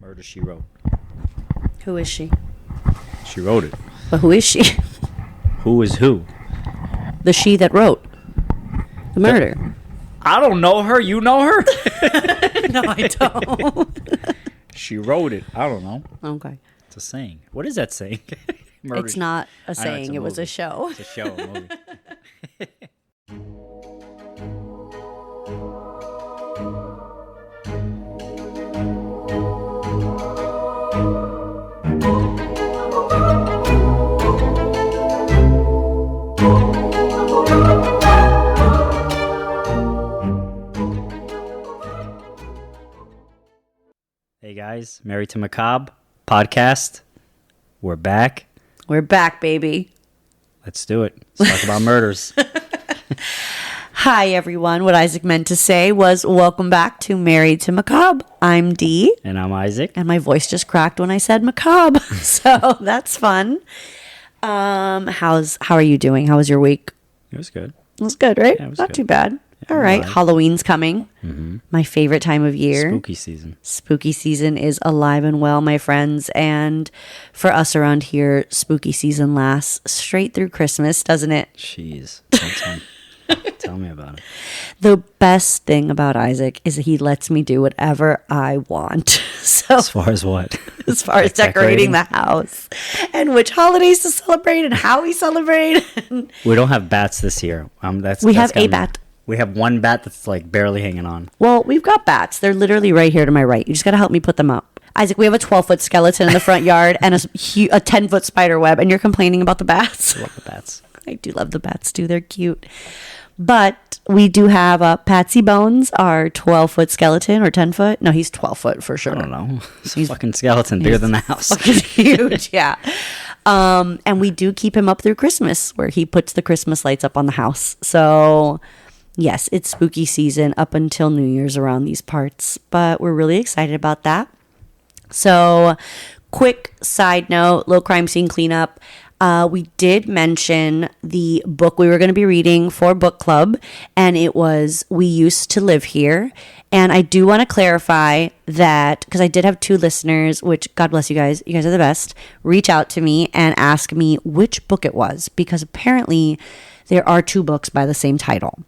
Murder, She Wrote. Who is she? She wrote it. But who is she? Who is who? The she that wrote the murder. I don't know her. You know her? No, I don't. She wrote it. I don't know. Okay. It's a saying. What is that saying? Murder. It's not a I know, saying. it's a It was movie. a show. It's a show, a movie. Hey guys, Married to Macabre podcast. We're back. We're back, baby. Let's do it. Let's talk about murders. Hi, everyone. What Isaac meant to say was welcome back to Married to Macabre. I'm Dee. And I'm Isaac. And my voice just cracked when I said macabre. So that's fun. How are you doing? How was your week? It was good. It was good, right? Yeah, it was Not good. too bad. Yeah, All right. alright. Halloween's coming. My favorite time of year. Spooky season. Spooky season is alive and well, my friends. And for us around here, spooky season lasts straight through Christmas, doesn't it? Jeez. Tell me about it. The best thing about Isaac is that he lets me do whatever I want. So As far as what? as far as decorating the house and which holidays to celebrate and how we celebrate. We don't have bats this year. We That's have a gotten- bat. We have one bat that's like barely hanging on. Well, we've got bats. They're literally right here to my right. You just got to help me put them up. Isaac, we have a 12-foot skeleton in the front yard and a 10-foot spider web, and you're complaining about the bats? I love the bats. I do love the bats, too. They're cute. But we do have Patsy Bones, our 12-foot skeleton, or 10-foot. No, he's 12-foot for sure. I don't know. It's a fucking skeleton bigger than the house. Fucking huge, yeah. And we do keep him up through Christmas, where he puts the Christmas lights up on the house. So, yes, it's spooky season up until New Year's around these parts. But we're really excited about that. So, quick side note, low crime scene cleanup. We did mention the book we were going to be reading for book club, and it was We Used to Live Here. And I do want to clarify that, because I did have 2 listeners, which God bless you guys are the best, reach out to me and ask me which book it was, because apparently there are 2 books by the same title.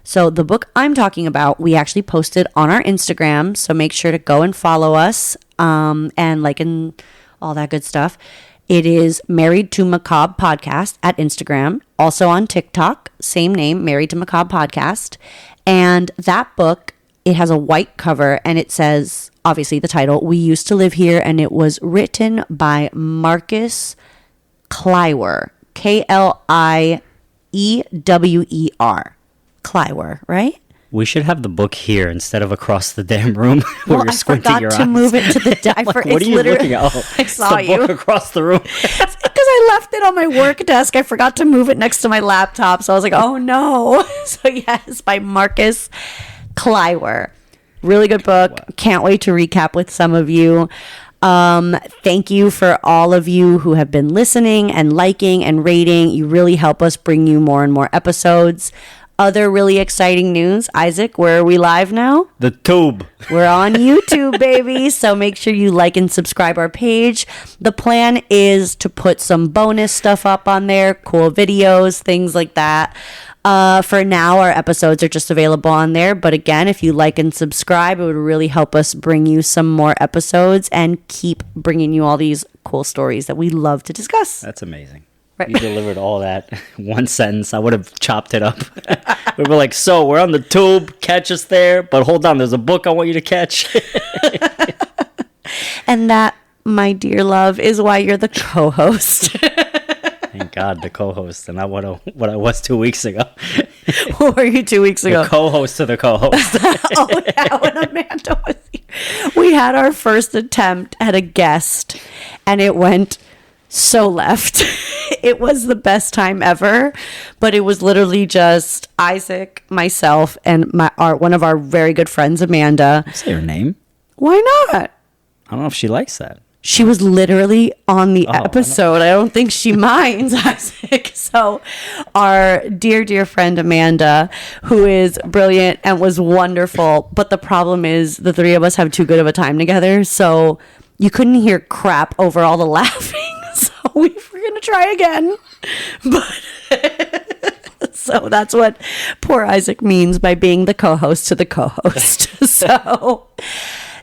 So the book I'm talking about, we actually posted on our Instagram, so make sure to go and follow us and like and all that good stuff. It is Married to Macabre Podcast at Instagram, also on TikTok, same name, Married to Macabre Podcast. And that book, it has a white cover and it says, obviously the title, We Used to Live Here, and it was written by Marcus Kleiwer, Kliwewer. Kleiwer, right? We should have the book here instead of across the damn room where you're I squinting forgot your to eyes. move it to the Like, what are you looking at? Oh, I it's saw the you. book across the room. Because I left it on my work desk. I forgot to move it next to my laptop. So I was like, oh no. So yes, by Marcus Kleiwer. Really good book. Wow. Can't wait to recap with some of you. Thank you for all of you who have been listening and liking and rating. You really help us bring you more and more episodes. Other really exciting news. Isaac, where are we live now? The tube. We're on YouTube, baby. So make sure you like and subscribe our page. The plan is to put some bonus stuff up on there, cool videos, things like that. For now, our episodes are just available on there. But again, if you like and subscribe, it would really help us bring you some more episodes and keep bringing you all these cool stories that we love to discuss. That's amazing. Right. You delivered all that one sentence. I would have chopped it up. We were like, so we're on the tube, catch us there, but hold on, there's a book I want you to catch. And that, my dear love, is why you're the co-host. Thank God, the co-host, and not what I was 2 weeks ago. What were you 2 weeks ago? The co-host to the co-host. Oh yeah, when Amanda was here. We had our first attempt at a guest and it went so left. It was the best time ever, but it was literally just Isaac, myself, and one of our very good friends, Amanda. Say her name. Why not? I don't know if she likes that. She was literally on the episode. I don't think she minds, Isaac. So our dear friend Amanda, who is brilliant and was wonderful, but the problem is the 3 of us have too good of a time together. So You couldn't hear crap over all the laughing, so we're going to try again. But so that's what poor Isaac means by being the co-host to the co-host. So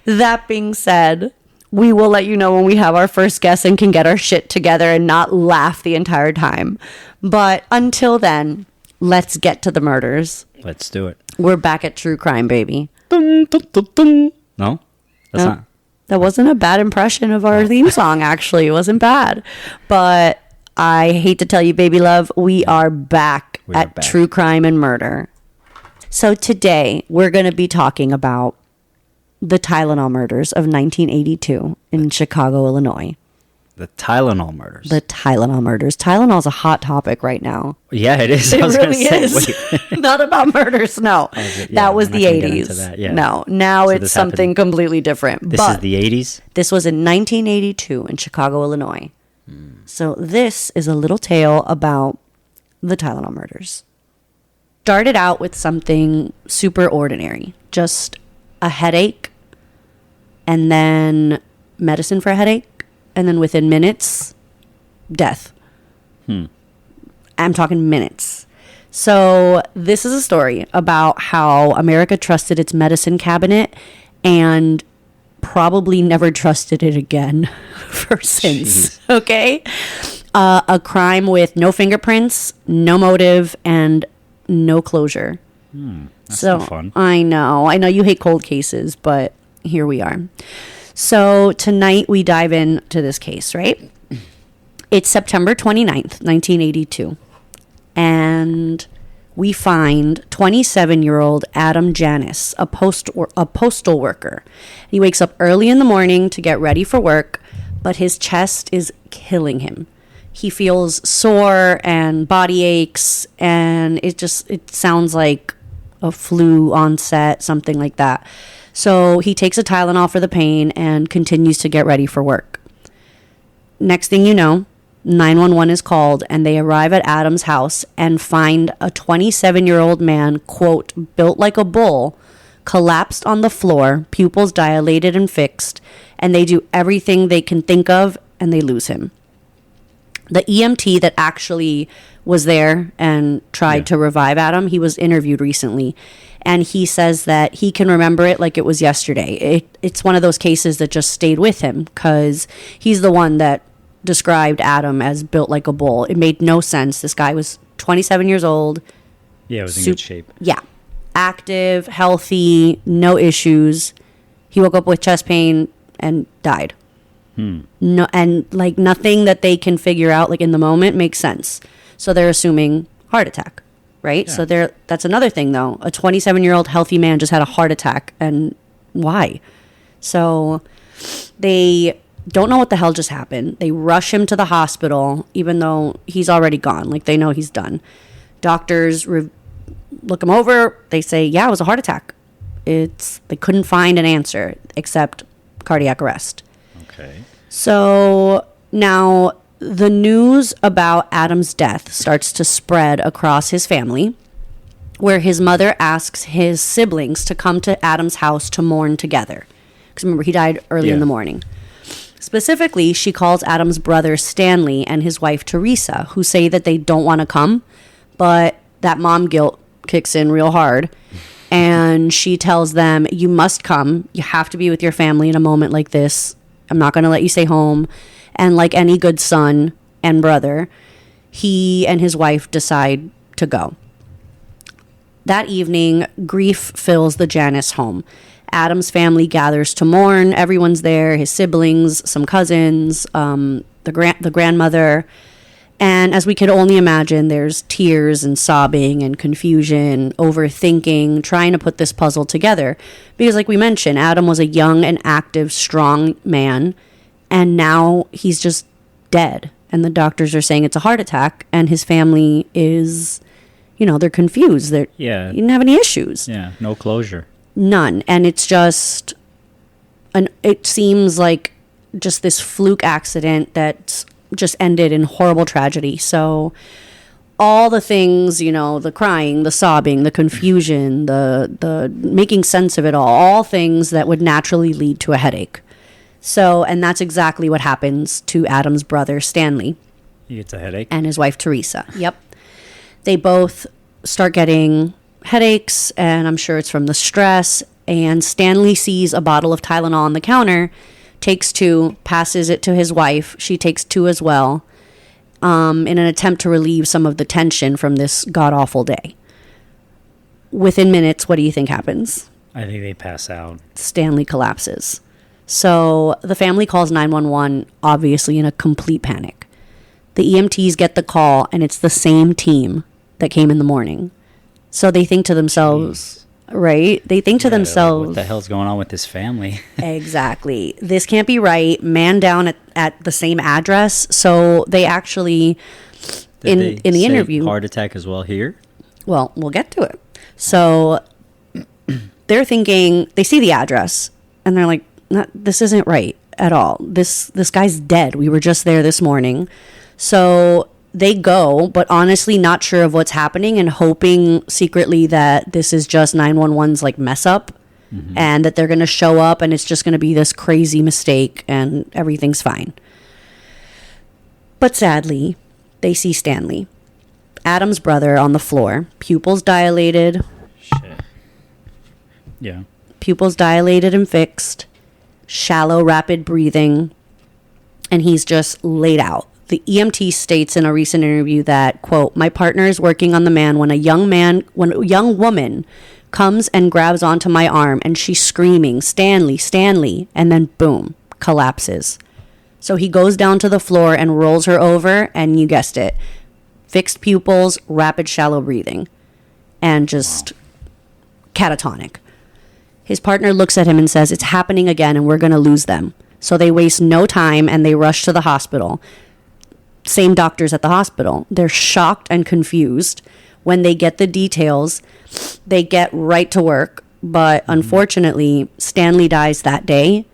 that being said, we will let you know when we have our first guest and can get our shit together and not laugh the entire time. But until then, let's get to the murders. Let's do it. We're back at true crime, baby. Dun, dun, dun, dun. No? That's not. That wasn't a bad impression of our theme song, actually. It wasn't bad. But I hate to tell you, baby love, we are back at true crime and murder. So today, we're going to be talking about the Tylenol murders of 1982 in Chicago, Illinois. The Tylenol murders. The Tylenol murders. Tylenol's a hot topic right now. Yeah, it is. It really is. Not about murders, no. That was the 80s. Yeah. No, now so it's something completely different. This is the 80s? This was in 1982 in Chicago, Illinois. So this is a little tale about the Tylenol murders. Started out with something super ordinary. Just a headache, and then medicine for a headache, and then within minutes, death. I'm talking minutes. So this is a story about how America trusted its medicine cabinet and probably never trusted it again since. Okay? A crime with no fingerprints, no motive, and no closure. That's so fun. I know you hate cold cases, but here we are. So tonight we dive into this case, right? It's September 29th, 1982. And we find 27-year-old Adam Janus, a postal worker. He wakes up early in the morning to get ready for work, but his chest is killing him. He feels sore and body aches, and it sounds like a flu onset, something like that. So he takes a Tylenol for the pain and continues to get ready for work. Next thing you know, 911 is called, and they arrive at Adam's house and find a 27-year-old man, quote, built like a bull, collapsed on the floor, pupils dilated and fixed, and they do everything they can think of, and they lose him. The EMT that actually was there and tried to revive Adam, he was interviewed recently, and he says that he can remember it like it was yesterday. It's one of those cases that just stayed with him because he's the one that described Adam as built like a bull. It made no sense. This guy was 27 years old. Yeah, it was in good shape. Yeah. Active, healthy, no issues. He woke up with chest pain and died. No, and like nothing that they can figure out like in the moment makes sense. So they're assuming heart attack, right? Yeah. So that's another thing though. A 27-year-old healthy man just had a heart attack, and why? So they don't know what the hell just happened. They rush him to the hospital even though he's already gone. Like they know he's done. Doctors look him over. They say, yeah, it was a heart attack. They couldn't find an answer except cardiac arrest. Okay. So now the news about Adam's death starts to spread across his family, where his mother asks his siblings to come to Adam's house to mourn together. Because remember, he died early in the morning. Specifically, she calls Adam's brother Stanley and his wife Teresa, who say that they don't want to come, but that mom guilt kicks in real hard. And she tells them, you must come. You have to be with your family in a moment like this. I'm not going to let you stay home. And like any good son and brother, he and his wife decide to go. That evening, grief fills the Janus home. Adam's family gathers to mourn. Everyone's there, his siblings, some cousins, the grandmother. And as we could only imagine, there's tears and sobbing and confusion, overthinking, trying to put this puzzle together. Because like we mentioned, Adam was a young and active, strong man, and now he's just dead. And the doctors are saying it's a heart attack, and his family is, they're confused. He didn't have any issues. Yeah, no closure. None. And it's just, it seems like just this fluke accident that's just ended in horrible tragedy. So all the things, the crying, the sobbing, the confusion, the making sense of it all things that would naturally lead to a headache. So, and that's exactly what happens to Adam's brother, Stanley, He gets a headache. and his wife, Teresa. Yep. They both start getting headaches, and I'm sure it's from the stress. And Stanley sees a bottle of Tylenol on the counter, takes 2, passes it to his wife. She takes 2 as well, in an attempt to relieve some of the tension from this god-awful day. Within minutes, what do you think happens? I think they pass out. Stanley collapses. So the family calls 911, obviously in a complete panic. The EMTs get the call, and it's the same team that came in the morning. So they think to themselves, right? They think to themselves, what the hell's going on with this family? exactly. This can't be right. Man down at the same address. So they actually, in the interview, heart attack as well here. well, we'll get to it. So they're thinking, they see the address, and they're like, this isn't right at all. This guy's dead. We were just there this morning. So they go, but honestly not sure of what's happening and hoping secretly that this is just 911's like mess up, and that they're going to show up and it's just going to be this crazy mistake and everything's fine. But sadly, they see Stanley, Adam's brother, on the floor, pupils dilated. Shit. Yeah. Pupils dilated and fixed, shallow, rapid breathing, and he's just laid out. The EMT states in a recent interview that, quote, "My partner is working on the man when a young woman comes and grabs onto my arm and she's screaming, 'Stanley, Stanley,' and then boom, collapses. So he goes down to the floor and rolls her over, and you guessed it, fixed pupils, rapid shallow breathing, and just catatonic. His partner looks at him and says, "It's happening again and we're going to lose them." So they waste no time and they rush to the hospital. Same doctors at the hospital. They're shocked and confused. When they get the details, they get right to work. But unfortunately, Stanley dies that day,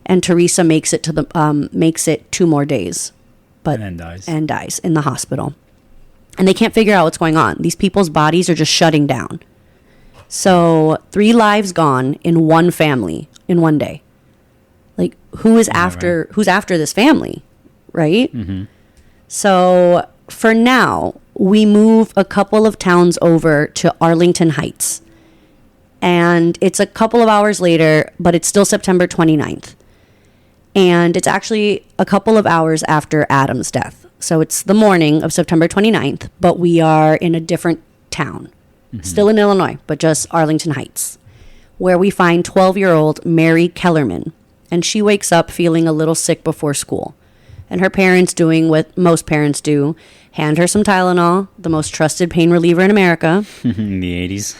and Teresa makes it 2 more days, but And dies. and dies in the hospital. And they can't figure out what's going on. These people's bodies are just shutting down. So 3 lives gone in one family in one day. Like, who's after this family, right? So for now, we move a couple of towns over to Arlington Heights. And it's a couple of hours later, but it's still September 29th. And it's actually a couple of hours after Adam's death. So it's the morning of September 29th, but we are in a different town. Still in Illinois, but just Arlington Heights, where we find 12-year-old Mary Kellerman. And she wakes up feeling a little sick before school. And her parents doing what most parents do, hand her some Tylenol, the most trusted pain reliever in America. In the 80s.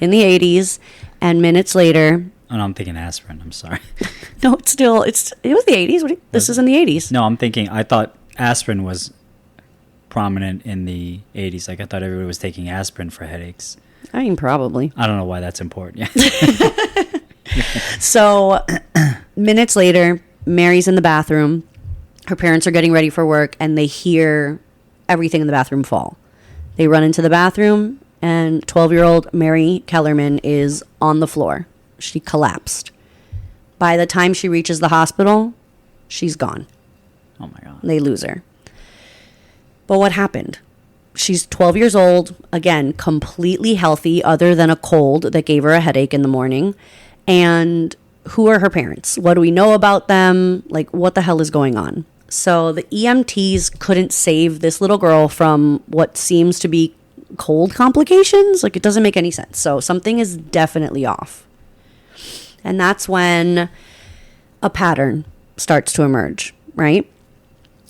in the 80s. And minutes later... Oh, no, I'm thinking aspirin. I'm sorry. No, it was the 80s. This is in the 80s. No, I thought aspirin was prominent in the 80s. Like, I thought everybody was taking aspirin for headaches. I mean, probably. I don't know why that's important. Yeah. So, minutes later, Mary's in the bathroom. Her parents are getting ready for work, and they hear everything in the bathroom fall. They run into the bathroom, and 12-year-old Mary Kellerman is on the floor. She collapsed. By the time she reaches the hospital, she's gone. Oh, my God. They lose her. But what happened? She's 12 years old, again, completely healthy, other than a cold that gave her a headache in the morning. And who are her parents? What do we know about them? Like, what the hell is going on? So the EMTs couldn't save this little girl from what seems to be cold complications. Like, it doesn't make any sense. So something is definitely off. And that's when a pattern starts to emerge, right?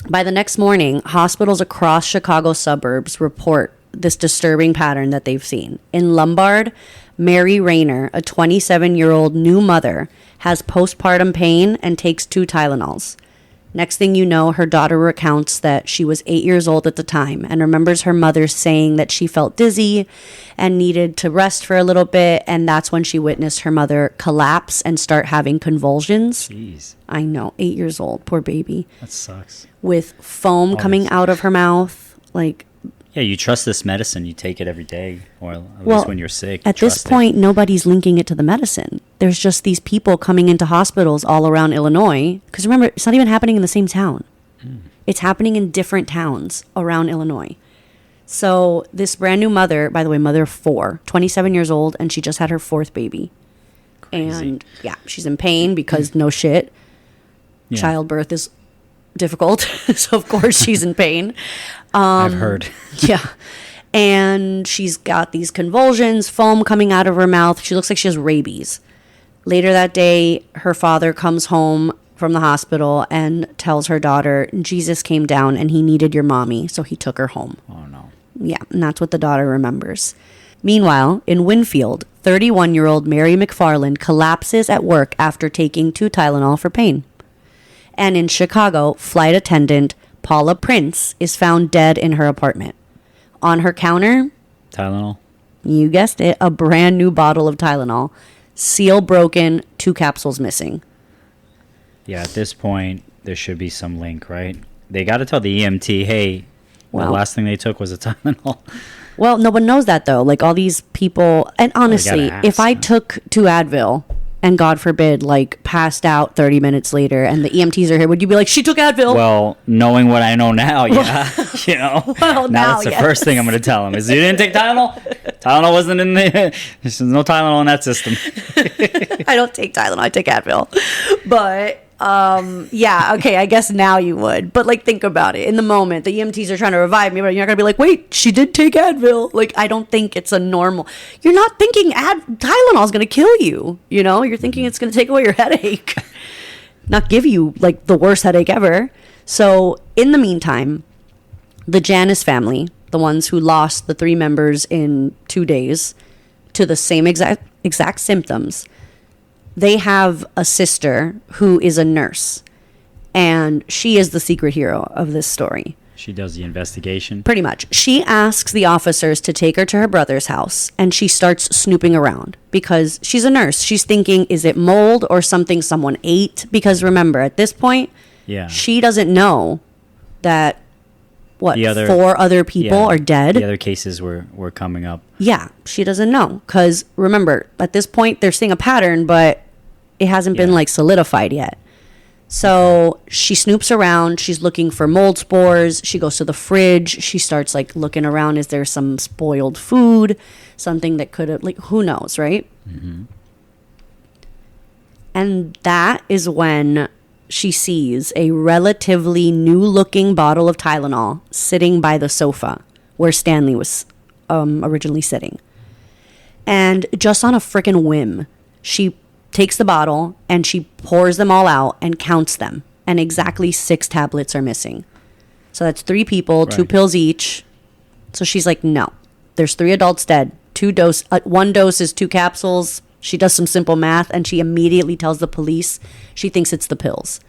By the next morning, hospitals across Chicago suburbs report this disturbing pattern that they've seen. In Lombard, Mary Rayner, a 27-year-old new mother, has postpartum pain and takes 2 Tylenols. Next thing you know, her daughter recounts that she was 8 years old at the time and remembers her mother saying that she felt dizzy and needed to rest for a little bit, and that's when she witnessed her mother collapse and start having convulsions. Jeez. I know, 8 years old, poor baby. That sucks. With foam coming out of her mouth. Like, Yeah, you trust this medicine. You take it every day, or at Well, least when you're sick. You At this trust it. point, nobody's linking it to the medicine. There's just these people coming into hospitals all around Illinois. Because remember, it's not even happening in the same town. It's happening in different towns around Illinois. So this brand new mother, by the way, mother of 4, 27 years old, and she just had her 4th baby. Crazy. And yeah, she's in pain because no shit. Yeah. Childbirth is difficult. So of course she's in pain. I've heard. Yeah. And she's got these convulsions, foam coming out of her mouth. She looks like she has rabies. Later that day, her father comes home from the hospital and tells her daughter, Jesus came down and he needed your mommy, so he took her home. Oh, no. Yeah, and that's what the daughter remembers. Meanwhile, in Winfield, 31-year-old Mary McFarland collapses at work after taking 2 Tylenol for pain. And in Chicago, flight attendant Paula Prince is found dead in her apartment. On her counter, Tylenol? you guessed it, a brand new bottle of Tylenol. Seal broken, 2 capsules missing. Yeah, at this point, there should be some link, right? They got to tell the EMT, hey, Well- the last thing they took was a Tylenol. Well, no one knows that, though. Like, all these people... And honestly, gotta if I ask. took 2 Advil and, God forbid, like, passed out 30 minutes later and the EMTs are here, would you be like, she took Advil? Well, knowing what I know now, yeah. You know? Well, now, that's the yes. first thing I'm going to tell them is you didn't take Tylenol? Tylenol wasn't in the... There's no Tylenol in that system. I don't take Tylenol. I take Advil. But... yeah, okay, I guess now you would. But, like, think about it. In the moment, the EMTs are trying to revive me, but you're not going to be like, wait, she did take Advil. Like, I don't think it's a normal... You're not thinking Tylenol's going to kill you, you know? You're thinking it's going to take away your headache. Not give you, like, the worst headache ever. So, in the meantime, the Janus family, the ones who lost the 3 members in 2 days to the same exact symptoms... They have a sister who is a nurse, and she is the secret hero of this story. She does the investigation. Pretty much. She asks the officers to take her to her brother's house, and she starts snooping around because she's a nurse. She's thinking, is it mold or something someone ate? Because remember, at this point, Yeah. she doesn't know that, The other- 4 other people Yeah, are dead? The other cases were coming up. Yeah, she doesn't know. Because remember, at this point, they're seeing a pattern, but it hasn't been Yeah. like solidified yet. So she snoops around. She's looking for mold spores. She goes to the fridge. She starts like looking around. Is there some spoiled food? Something that could have, like, who knows, right? Mm-hmm. And that is when she sees a relatively new looking bottle of Tylenol sitting by the sofa where Stanley was originally sitting. And just on a freaking whim, she takes the bottle and she pours them all out and counts them. And exactly 6 tablets are missing. So that's 3 people, 2 Right. pills each. So she's like, no, there's 3 adults dead. 1 dose is 2 capsules. She does some simple math and she immediately tells the police she thinks it's the pills.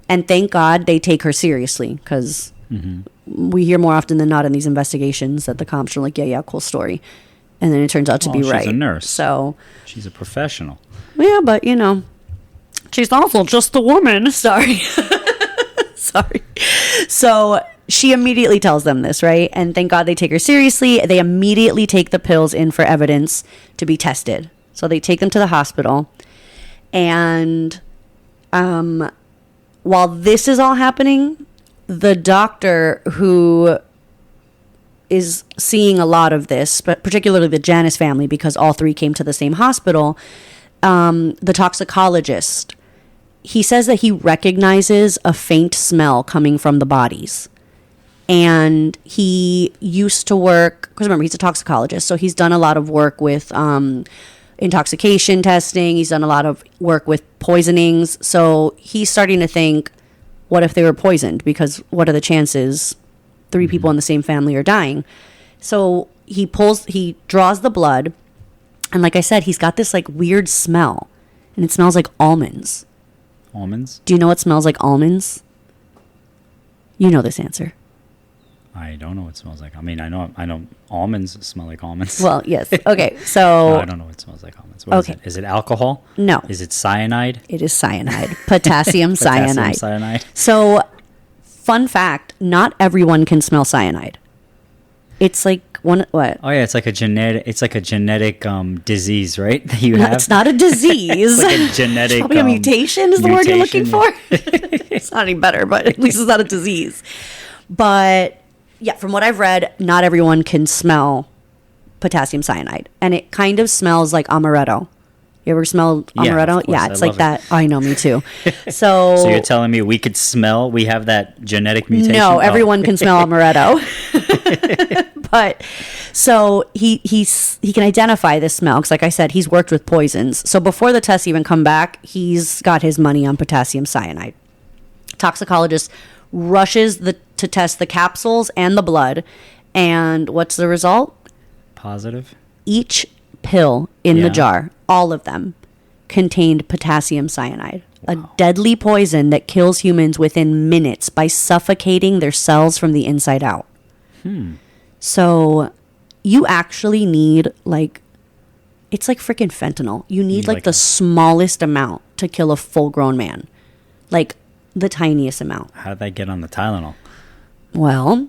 And thank God they take her seriously because we hear more often than not in these investigations that the cops are like, yeah, cool story. And then it turns out to be she's right. a nurse. So, She's a professional. yeah, but you know, she's also just a woman. Sorry. Sorry. So she immediately tells them this, right? And thank God they take her seriously. They immediately take the pills in for evidence to be tested. So they take them to the hospital. And while this is all happening, the doctor who is seeing a lot of this, but particularly the Janus family, because all 3 came to the same hospital, the toxicologist, he says that he recognizes a faint smell coming from the bodies. And he used to work, because remember, he's a toxicologist, so he's done a lot of work with intoxication testing. He's done a lot of work with poisonings. So he's starting to think, what if they were poisoned? Because what are the chances 3 people in the same family are dying? So he draws the blood. And like I said, he's got this like weird smell. And it smells like almonds. Almonds? Do you know what smells like almonds? You know this answer. I don't know what it smells like. I mean, I know almonds smell like almonds. Well, yes. Okay, so... No, I don't know what it smells like almonds. What is Okay. it? Is it alcohol? No. Is it cyanide? It is cyanide. Potassium Potassium cyanide. cyanide. So, fun fact, not everyone can smell cyanide. It's like what? Oh yeah, it's like a genetic disease, right? That you have. It's not a disease. It's like a genetic Probably a mutation is the word you're looking mutation. for. It's not any better, but at least it's not a disease. But yeah, from what I've read, not everyone can smell potassium cyanide, and it kind of smells like amaretto. You ever smell amaretto? of course. Yeah, I it's like love that. I know, me too. So, So you're telling me we have that genetic mutation? no, Oh. everyone can smell amaretto. But so he can identify this smell because, like I said, he's worked with poisons. So before the tests even come back, he's got his money on potassium cyanide. Toxicologist rushes to test the capsules and the blood, and what's the result? Positive. Each pill in the Yeah. jar, all of them, contained potassium cyanide, a deadly poison that kills humans within minutes by suffocating their cells from the inside out. So you actually need it's like freaking fentanyl. You need like the smallest amount to kill a full-grown man. Like the tiniest amount. How did that get on the Tylenol? Well,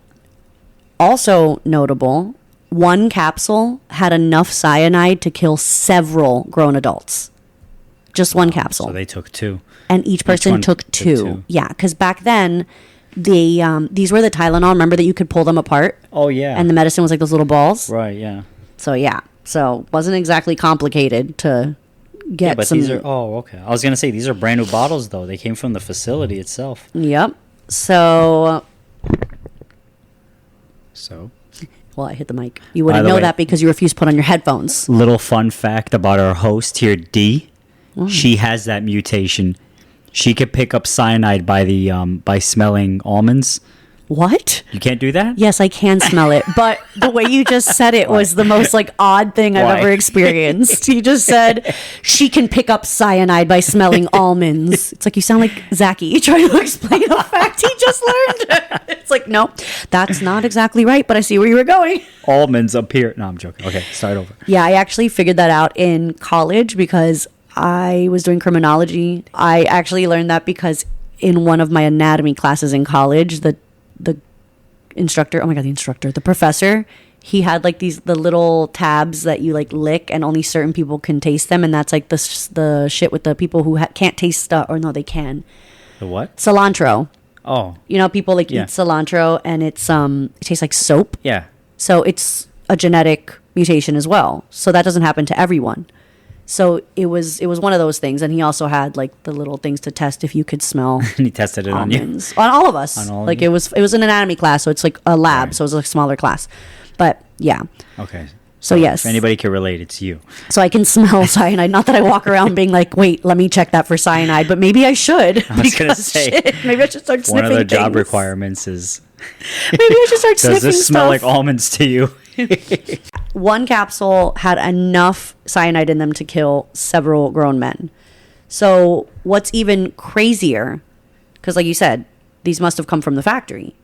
also notable, one capsule had enough cyanide to kill several grown adults. Just one capsule. So they took 2. And each person one took took 2. two. Yeah, because back then, these were the Tylenol. Remember that you could pull them apart? Oh yeah. And the medicine was like those little balls? right, yeah. So, yeah. So, wasn't exactly complicated to get Yeah, but some... these are okay. I was gonna say these are brand new bottles though. They came from the facility itself. Yep. So... So Well, I hit the mic. You wouldn't the know way- that because you refused to put on your headphones. little fun fact about our host here, D. She has that mutation. She could pick up cyanide by smelling almonds. What? You can't do that? Yes, I can smell it, but the way you just said it was the most odd thing I've Why? ever experienced. You just said she can pick up cyanide by smelling almonds. It's like you sound like Zachy trying to explain a fact he just learned. It's like, no, that's not exactly right, but I see where you were going. Almonds appear. No, I'm joking. Okay, start over. Yeah, I actually figured that out in college because I was doing criminology. I actually learned that because in one of my anatomy classes in college, the instructor, the professor, he had the little tabs that you lick and only certain people can taste them, and that's the shit with the people who can't taste stuff, or no, they can. The what? Cilantro. Oh, People Yeah. eat cilantro and it tastes like soap. yeah. So it's a genetic mutation as well. So that doesn't happen to everyone. So it was one of those things, and he also had the little things to test if you could smell And he tested it on you. almonds on all of us. On all of It you? was an anatomy class, so it's like a lab, Right. so it was a smaller class. But yeah, Okay. so yes, If anybody can relate, it's you. so I can smell cyanide. Not that I walk around being like, wait, let me check that for cyanide, but maybe I should. I was gonna because say, shit, maybe I should start One sniffing of the job things. requirements is, Maybe I should start does sniffing this smell stuff. like almonds to you? One capsule had enough cyanide in them to kill several grown men. So what's even crazier, because like you said, these must have come from the factory.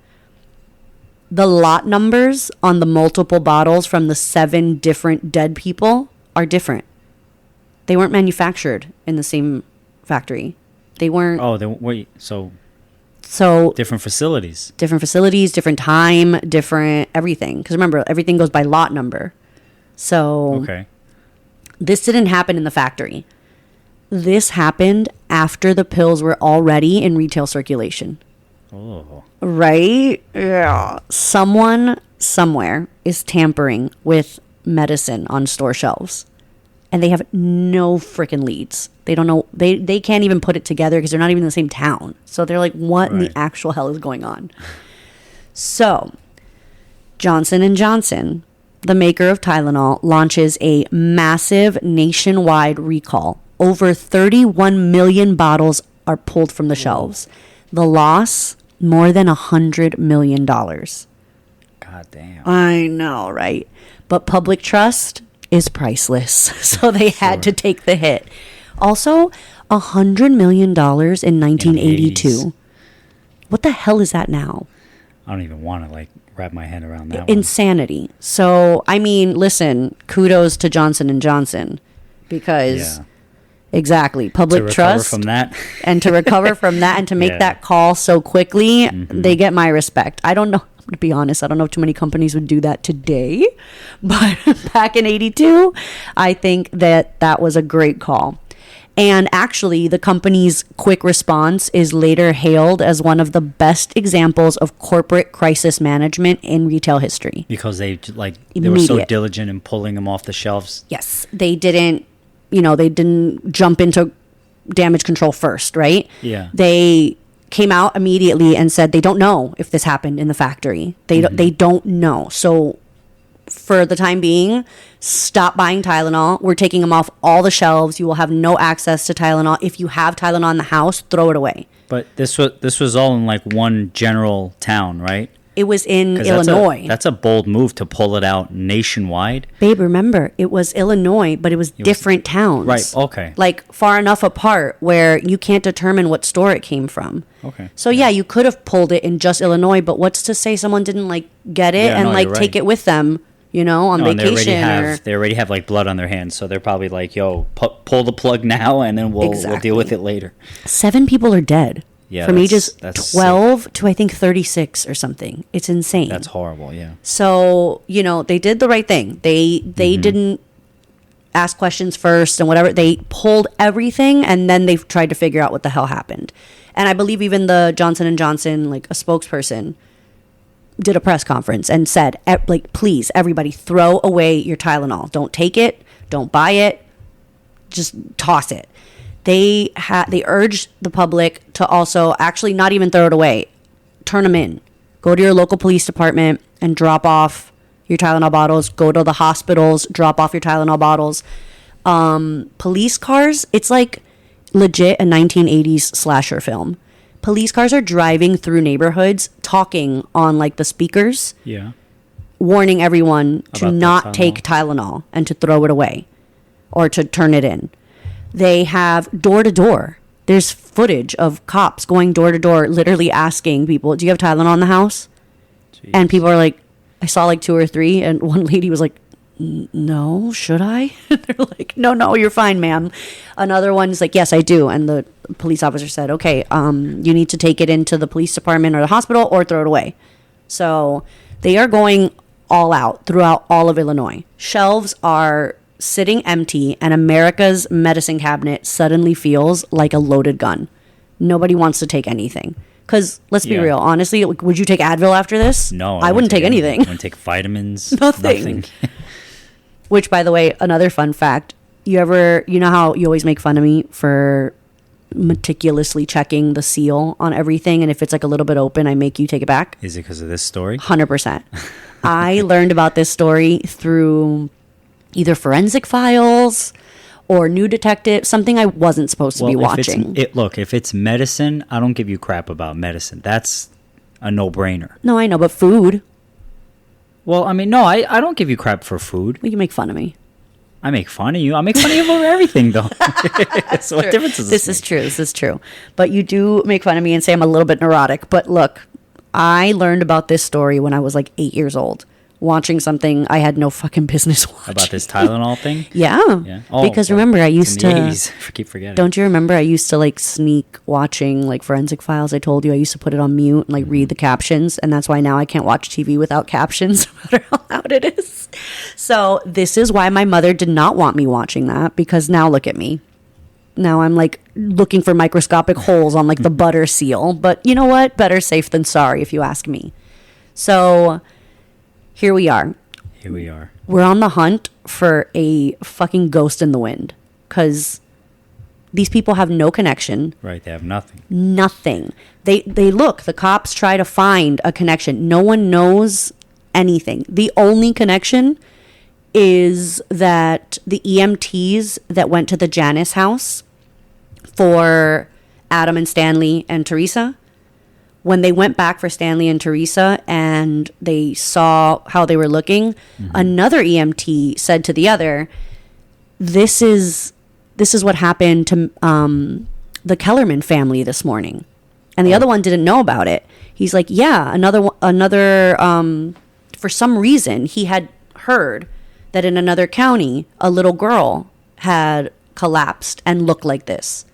The lot numbers on the multiple bottles from the 7 different dead people are different. They weren't manufactured in the same factory. They weren't. Oh, then wait. So So different facilities. different facilities, different time, different everything. Because remember, everything goes by lot number. So Okay. this didn't happen in the factory. This happened after the pills were already in retail circulation. Oh. Right? Yeah. Someone somewhere is tampering with medicine on store shelves. And they have no freaking leads. They don't know. They can't even put it together because they're not even in the same town. So they're like, what in Right. the actual hell is going on? So Johnson & Johnson, the maker of Tylenol, launches a massive nationwide recall. Over 31 million bottles are pulled from the shelves. The loss, more than $100 million. God damn. I know, right? But public trust is priceless. So they had to take the hit. Also, $100 million in 1982. 80s. What the hell is that now? I don't even want to wrap my head around that one. Insanity. So, I mean, listen, kudos to Johnson & Johnson because Yeah. exactly, To public recover trust from that. and to recover from that and to make Yeah. that call so quickly, Mm-hmm. they get my respect. I don't know. to be honest, I don't know if too many companies would do that today, but back in 82, I think that was a great call. And actually, the company's quick response is later hailed as one of the best examples of corporate crisis management in retail history. Because they were so diligent in pulling them off the shelves. Yes, they didn't jump into damage control first, right? Yeah. They came out immediately and said they don't know if this happened in the factory. They don't know. So for the time being, stop buying Tylenol. We're taking them off all the shelves. You will have no access to Tylenol. If you have Tylenol in the house, throw it away. But this was all in like one general town, right? It was in Illinois. That's a bold move to pull it out nationwide. Babe, remember, it was Illinois, but it was different towns. Right, okay. Like far enough apart where you can't determine what store it came from. Okay. So yeah, you could have pulled it in just Illinois, but what's to say someone didn't like get it and like take it with them, on vacation? They already have like blood on their hands, so they're probably like, yo, pull the plug now and then we'll deal with it later. 7 people are dead. Yeah, from ages 12 to I think 36 or something. It's insane. That's horrible, yeah. So, they did the right thing. They didn't ask questions first and whatever. They pulled everything and then they tried to figure out what the hell happened. And I believe even the Johnson & Johnson, like a spokesperson, did a press conference and said, like, please, everybody, throw away your Tylenol. Don't take it. Don't buy it. Just toss it. They urged the public to also actually not even throw it away. Turn them in. Go to your local police department and drop off your Tylenol bottles. Go to the hospitals, drop off your Tylenol bottles. Police cars, it's like legit a 1980s slasher film. Police cars are driving through neighborhoods, talking on like the speakers, warning everyone to not take Tylenol and to throw it away or to turn it in. They have door to door. There's footage of cops going door to door, literally asking people, do you have Tylenol in the house? Jeez. And people are like, I saw like 2 or 3. And one lady was like, no, should I? They're like, no, you're fine, ma'am. Another one's like, yes, I do. And the police officer said, okay, you need to take it into the police department or the hospital or throw it away. So they are going all out throughout all of Illinois. Shelves are sitting empty and America's medicine cabinet suddenly feels like a loaded gun. Nobody wants to take anything. Because let's be real, honestly, would you take Advil after this? No. I wouldn't take anything. I wouldn't take vitamins. Nothing. Which, by the way, another fun fact, you know how you always make fun of me for meticulously checking the seal on everything, and if it's like a little bit open, I make you take it back? Is it because of this story? 100%. I learned about this story through either Forensic Files or New Detective, something I wasn't supposed to be watching. If it's medicine, I don't give you crap about medicine. That's a no-brainer. No, I know, but food. Well, I mean, no, I don't give you crap for food. Well, you make fun of me. I make fun of you. I make fun of you over everything, though. So what difference does this make? This is true. But you do make fun of me and say I'm a little bit neurotic. But look, I learned about this story when I was like 8 years old, watching something I had no fucking business watching. About this Tylenol thing? Yeah. Because remember, I used to... 80s. I keep forgetting. Don't you remember I used to like sneak watching like Forensic Files? I told you I used to put it on mute and like read the captions. And that's why now I can't watch TV without captions, no matter how loud it is. So this is why my mother did not want me watching that, because now look at me. Now I'm like looking for microscopic holes on like the butter seal. But you know what? Better safe than sorry, if you ask me. So... Here we are. We're on the hunt for a fucking ghost in the wind. Because these people have no connection. Right, they have nothing. Nothing. They look, the cops try to find a connection. No one knows anything. The only connection is that the EMTs that went to the Janus house for Adam and Stanley and Teresa, when they went back for Stanley and Teresa and they saw how they were looking, another EMT said to the other, this is what happened to the Kellerman family this morning. And the other one didn't know about it. He's like, yeah, another for some reason, he had heard that in another county, a little girl had collapsed and looked like this.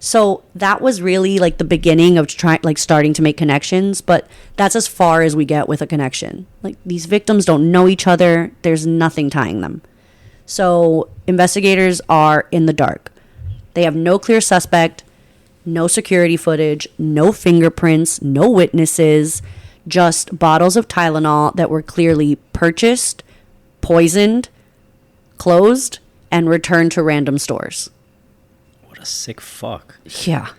So that was really like the beginning of starting to make connections, but that's as far as we get with a connection. Like, these victims don't know each other. There's nothing tying them. So investigators are in the dark. They have no clear suspect, no security footage, no fingerprints, no witnesses, just bottles of Tylenol that were clearly purchased, poisoned, closed, and returned to random stores. What a sick fuck. Yeah.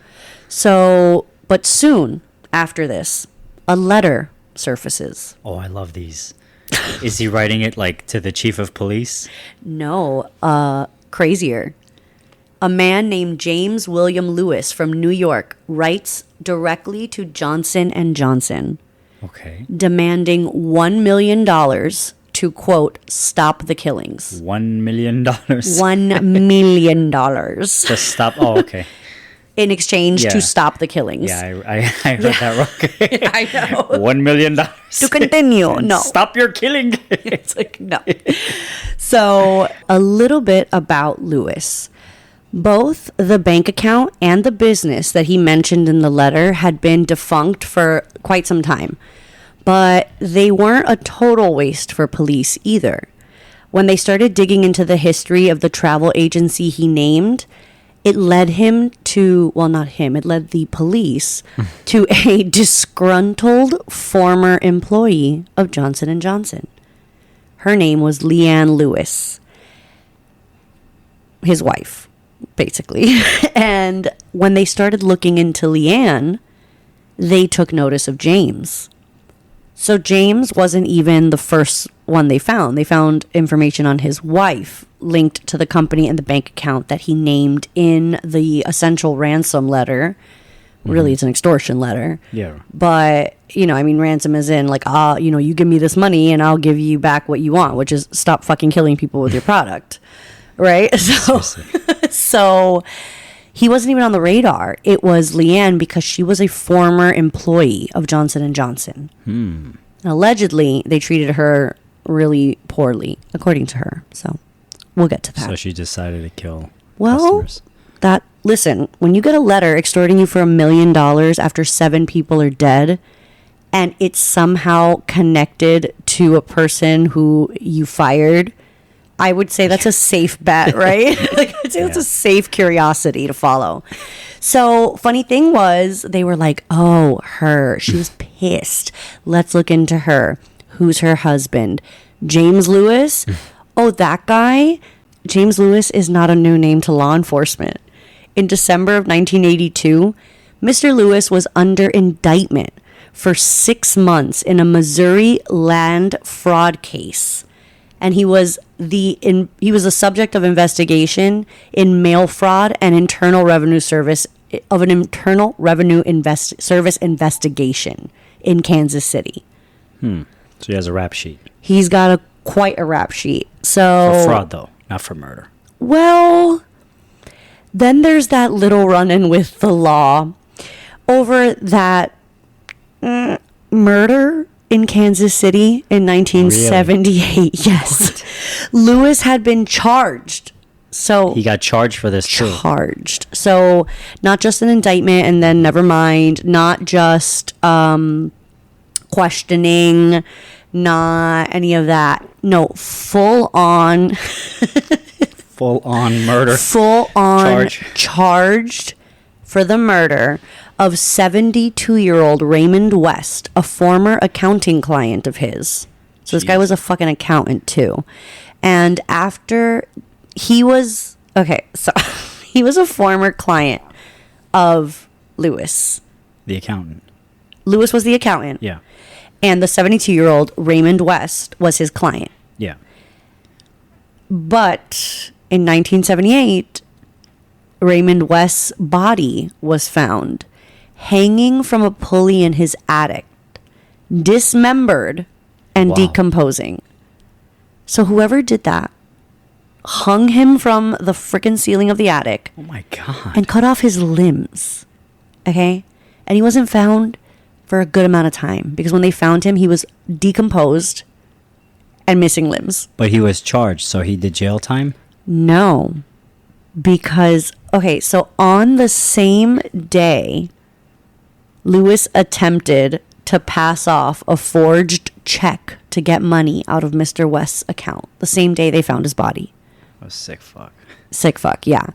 So, but soon after this, a letter surfaces. Oh, I love these. Is he writing it like to the chief of police? No, crazier. A man named James William Lewis from New York writes directly to Johnson & Johnson, Okay. demanding $1 million to, quote, stop the killings. $1 million. $1 million. To stop. Oh, okay. In exchange Yeah. to stop the killings. Yeah, I heard that wrong. I know. $1 million. To continue. And No. Stop your killing. It's like, no. So, a little bit about Lewis. Both the bank account and the business that he mentioned in the letter had been defunct for quite some time. But they weren't a total waste for police either. When they started digging into the history of the travel agency he named, it led him to, well, not him, it led the police to a disgruntled former employee of Johnson & Johnson. Her name was Leanne Lewis, his wife, basically. And when they started looking into Leanne, they took notice of James. So James wasn't even the first one they found. They found information on his wife linked to the company and the bank account that he named in the essential ransom letter. Really, it's an extortion letter. Yeah. But, ransom is in like, you give me this money and I'll give you back what you want, which is stop fucking killing people with your product. Right? So he wasn't even on the radar. It was Leanne because she was a former employee of Johnson & Johnson. And allegedly, they treated her really poorly, according to her. So we'll get to that. So she decided to kill Well, customers. listen, when you get a letter extorting you for $1 million after 7 people are dead, and it's somehow connected to a person who you fired, I would say that's a safe bet, right? Like, I'd say it's a safe curiosity to follow. So, funny thing was, they were like, oh, her. She was pissed. Let's look into her. Who's her husband? James Lewis? Oh, that guy? James Lewis is not a new name to law enforcement. In December of 1982, Mr. Lewis was under indictment for 6 months in a Missouri land fraud case. And he was the subject of investigation in mail fraud and Internal Revenue Service Service investigation in Kansas City. So he has a rap sheet. He's got quite a rap sheet. So For fraud, though, not for murder. Well, then there's that little run-in with the law over that murder in Kansas City in 1978. Really? Yes. Lewis had been charged. So he got charged for this too. Charged. So not just an indictment and then never mind, not just questioning, not any of that. No, full on murder. Full on charged for the murder of 72-year-old Raymond West, a former accounting client of his. So this guy was a fucking accountant too. And after he was he was a former client of Lewis. The accountant. Lewis was the accountant. Yeah. And the 72-year-old Raymond West was his client. Yeah. But in 1978, Raymond West's body was found hanging from a pulley in his attic, dismembered and decomposing. So whoever did that hung him from the frickin' ceiling of the attic. Oh my God. And cut off his limbs. Okay? And he wasn't found for a good amount of time because when they found him, he was decomposed and missing limbs. But he was charged, so he did jail time? No. Because, okay, so on the same day, Lewis attempted to pass off a forged check to get money out of Mr. West's account. The same day they found his body. Oh, sick fuck. Sick fuck, yeah.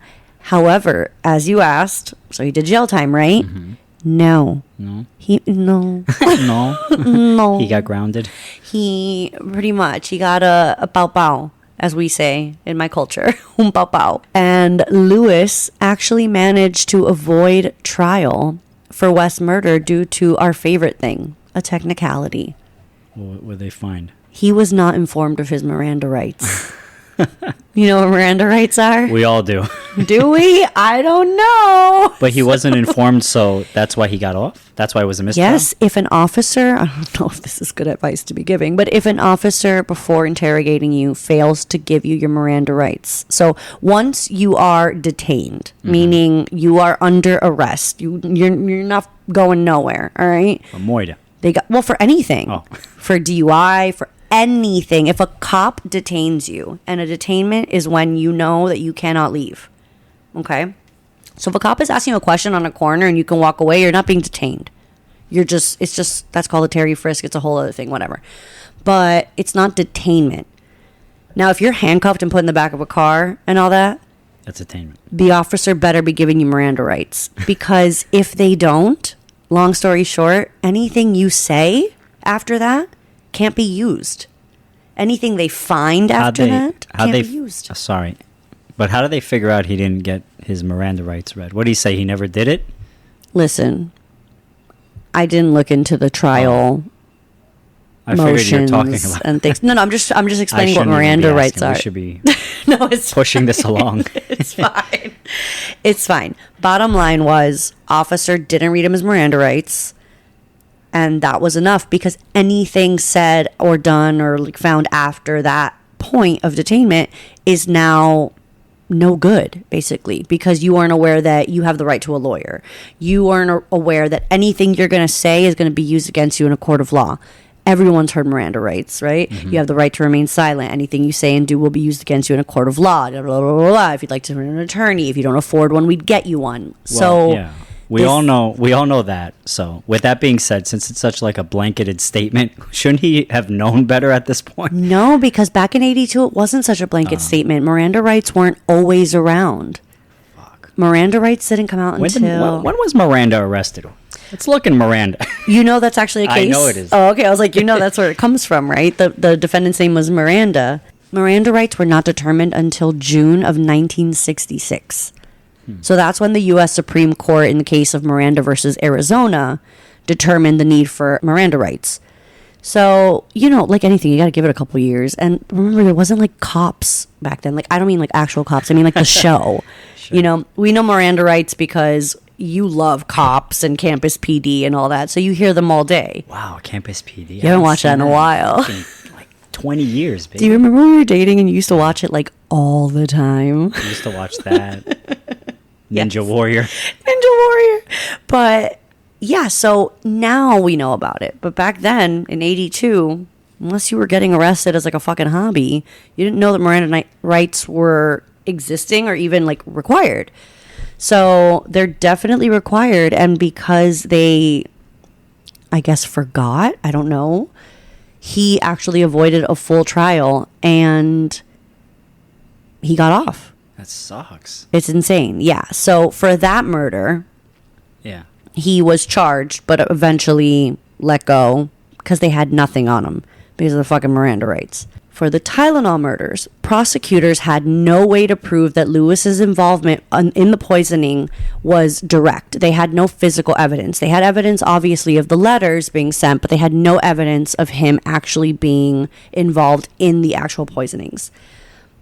However, as you asked, so he did jail time, right? Mm-hmm. No. No? No. No? No. He got grounded? He, pretty much, he got a pow pow, as we say in my culture. Un pow pow. And Lewis actually managed to avoid trial for West's murder due to our favorite thing, a technicality. What would they find? He was not informed of his Miranda rights. You know what Miranda rights are? We all do. Do we? I don't know. But he wasn't informed, so that's why he got off? That's why it was a mistrial? Yes, if an officer, I don't know if this is good advice to be giving, but if an officer before interrogating you fails to give you your Miranda rights. So once you are detained, meaning you are under arrest, you're not going nowhere, all right? A moida. They got, well, for anything. Oh. For DUI, for anything. If a cop detains you, and a detainment is when you know that you cannot leave. Okay? So if a cop is asking you a question on a corner and you can walk away, you're not being detained. It's just, that's called a Terry frisk. It's a whole other thing, whatever. But it's not detainment. Now, if you're handcuffed and put in the back of a car and all that, That's attainment. the officer better be giving you Miranda rights. Because if they don't, long story short, anything you say after that can't be used. Anything they find after that can't be used. Sorry. But how did they figure out he didn't get his Miranda rights read? What did he say? He never did it? Listen, I didn't look into the trial I figured you were talking motions about and things. No, I'm just I explaining what shouldn't even be Miranda asking. rights are. We should be No, it's pushing this along. It's fine. It's fine. Bottom line was, officer didn't read him his Miranda rights, and that was enough, because anything said or done or like found after that point of detainment is now no good, basically, because you aren't aware that you have the right to a lawyer. You aren't aware that anything you're going to say is going to be used against you in a court of law. Everyone's heard Miranda rights, right? Mm-hmm. You have the right to remain silent. Anything you say and do will be used against you in a court of law. Blah, blah, blah, blah, blah. If you'd like to run an attorney, if you don't afford one, we'd get you one. So yeah. We all know that. So with that being said, since it's such like a blanketed statement, shouldn't he have known better at this point? no, because back in 82, it wasn't such a blanket statement. Miranda rights weren't always around. Fuck. Miranda rights didn't come out until... When was Miranda arrested? Let's look in Miranda. You know that's actually a case? I know it is. Oh, okay. I was like, that's where it comes from, right? The defendant's name was Miranda. Miranda rights were not determined until June of 1966. So that's when the U.S. Supreme Court, in the case of Miranda versus Arizona, determined the need for Miranda rights. So, like anything, you got to give it a couple years. And remember, there wasn't like cops back then. Like, I don't mean like actual cops. I mean like the show. Sure. We know Miranda rights because you love cops and Campus PD and all that. So you hear them all day. Wow, Campus PD. You haven't watched that in a while. Like 20 years, baby. Do you remember when we were dating and you used to watch it like all the time? I used to watch that. Yes. Ninja Warrior. Ninja Warrior. But yeah, so now we know about it. But back then in 82, unless you were getting arrested as like a fucking hobby, you didn't know that Miranda rights were existing or even like required. So they're definitely required. And because they, I guess, forgot, I don't know, he actually avoided a full trial and he got off. That sucks. It's insane. Yeah. So for that murder, Yeah. he was charged, but eventually let go because they had nothing on him because of the fucking Miranda rights. For the Tylenol murders, prosecutors had no way to prove that Lewis's involvement in the poisoning was direct. They had no physical evidence. They had evidence, obviously, of the letters being sent, but they had no evidence of him actually being involved in the actual poisonings.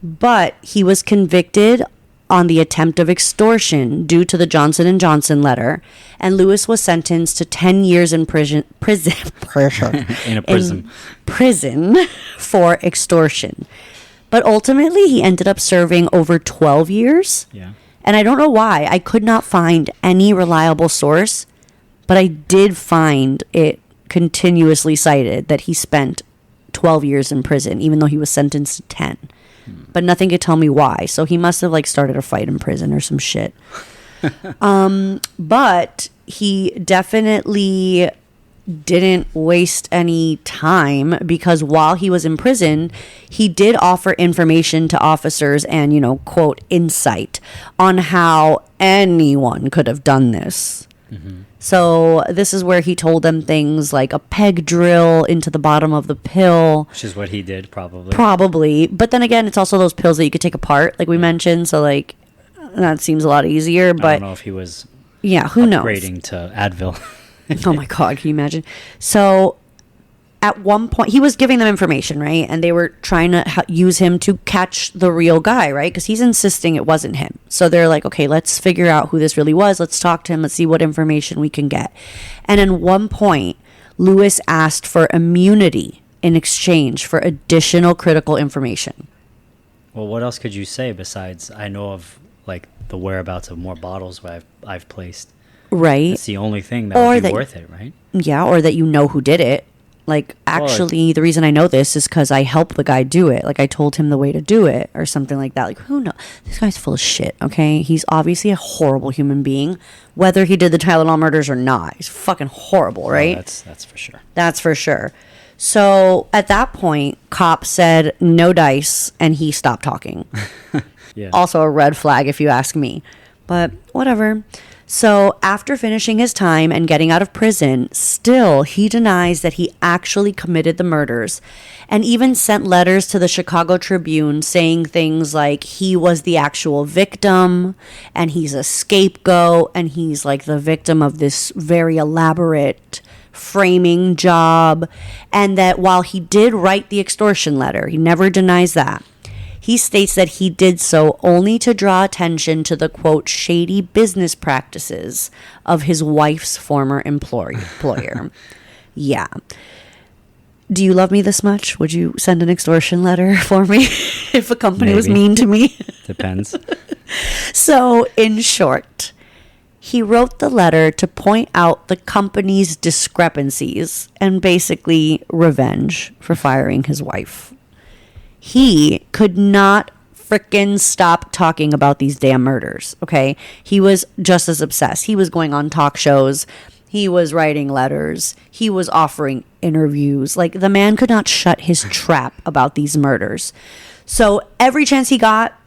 But he was convicted on the attempt of extortion due to the Johnson & Johnson letter, and Lewis was sentenced to 10 years in prison In prison for extortion. But ultimately, he ended up serving over 12 years. Yeah. And I don't know why. I could not find any reliable source, but I did find it continuously cited that he spent 12 years in prison, even though he was sentenced to 10. but nothing could tell me why. So he must have like started a fight in prison or some shit. But he definitely didn't waste any time, because while he was in prison, he did offer information to officers and, you know, quote, insight on how anyone could have done this. So this is where he told them things like a peg drill into the bottom of the pill. Which is what he did, probably. Probably. But then again, it's also those pills that you could take apart, like we mentioned. So, like, that seems a lot easier. But I don't know if he was who knows? upgrading to Advil. Oh, my God. Can you imagine? So at one point, he was giving them information, right? And they were trying to use him to catch the real guy, right? Because he's insisting it wasn't him. So they're like, okay, let's figure out who this really was. Let's talk to him. Let's see what information we can get. And at one point, Lewis asked for immunity in exchange for additional critical information. Well, what else could you say besides, I know of, like, the whereabouts of more bottles where I've placed. Right. It's the only thing that would be worth it, right? Yeah, or that you know who did it. Like, actually, the reason I know this is because I helped the guy do it. Like, I told him the way to do it or something like that. Like, who knows? This guy's full of shit, okay? He's obviously a horrible human being, whether he did the Tylenol murders or not. He's fucking horrible, right? Oh, that's for sure. That's for sure. So, at that point, cop said no dice, and he stopped talking. Yeah. Also a red flag, if you ask me. But whatever. So after finishing his time and getting out of prison, still he denies that he actually committed the murders, and even sent letters to the Chicago Tribune saying things like he was the actual victim and he's a scapegoat and he's like the victim of this very elaborate framing job, and that while he did write the extortion letter, he never denies that. He states that he did so only to draw attention to the, quote, shady business practices of his wife's former employer. Yeah. Do you love me this much? Would you send an extortion letter for me if a company was mean to me? Depends. So, in short, he wrote the letter to point out the company's discrepancies and basically revenge for firing his wife. He could not frickin' stop talking about these damn murders, okay? He was just as obsessed. He was going on talk shows. He was writing letters. He was offering interviews. Like, the man could not shut his trap about these murders. So every chance he got,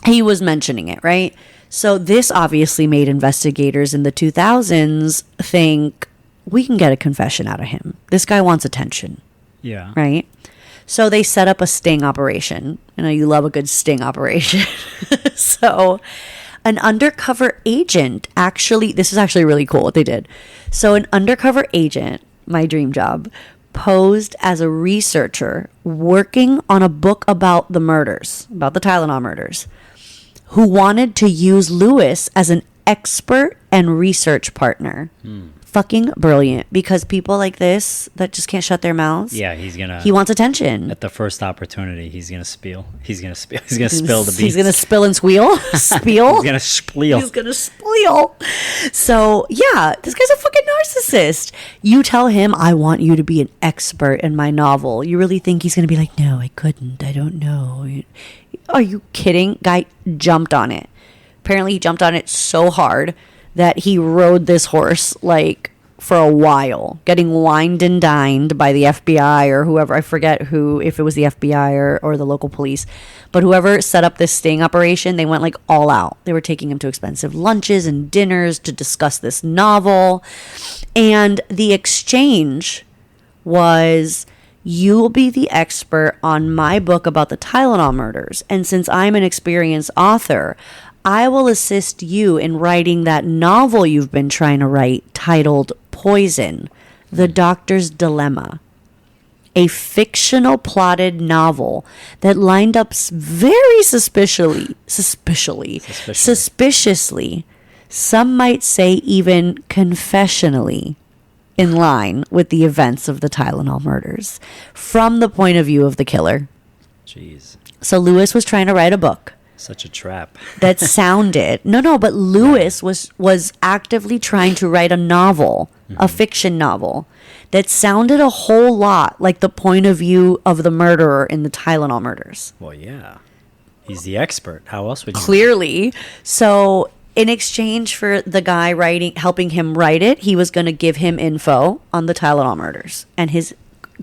he was mentioning it, right? So this obviously made investigators in the 2000s think, we can get a confession out of him. This guy wants attention. Yeah. Right? So they set up a sting operation. I know you love a good sting operation. So an undercover agent this is actually really cool what they did. So an undercover agent, my dream job, posed as a researcher working on a book about the murders, about the Tylenol murders, who wanted to use Lewis as an expert and research partner. Fucking brilliant, because people like this that just can't shut their mouths. Yeah, he wants attention. At the first opportunity, he's gonna spill the beans. He's gonna spill and squeal. Spiel. He's gonna spliel. He's gonna spliel. So yeah, this guy's a fucking narcissist. You tell him, I want you to be an expert in my novel. You really think he's gonna be like, no, I couldn't. I don't know. Are you kidding? Guy jumped on it. Apparently he jumped on it so hard that he rode this horse like for a while, getting wined and dined by the FBI or whoever. I forget who, if it was the FBI or the local police, but whoever set up this sting operation, they went like all out. They were taking him to expensive lunches and dinners to discuss this novel. And the exchange was, you'll be the expert on my book about the Tylenol murders. And since I'm an experienced author, I will assist you in writing that novel you've been trying to write titled Poison, The Doctor's Dilemma. A fictional plotted novel that lined up very suspiciously, some might say even confessionally, in line with the events of the Tylenol murders, from the point of view of the killer. Jeez. So Lewis was trying to write a book. Such a trap. That sounded but Lewis was actively trying to write a novel, a fiction novel that sounded a whole lot like the point of view of the murderer in the Tylenol murders. Well, yeah. He's the expert. How else would you? Clearly. So in exchange for the guy helping him write it, he was going to give him info on the Tylenol murders and his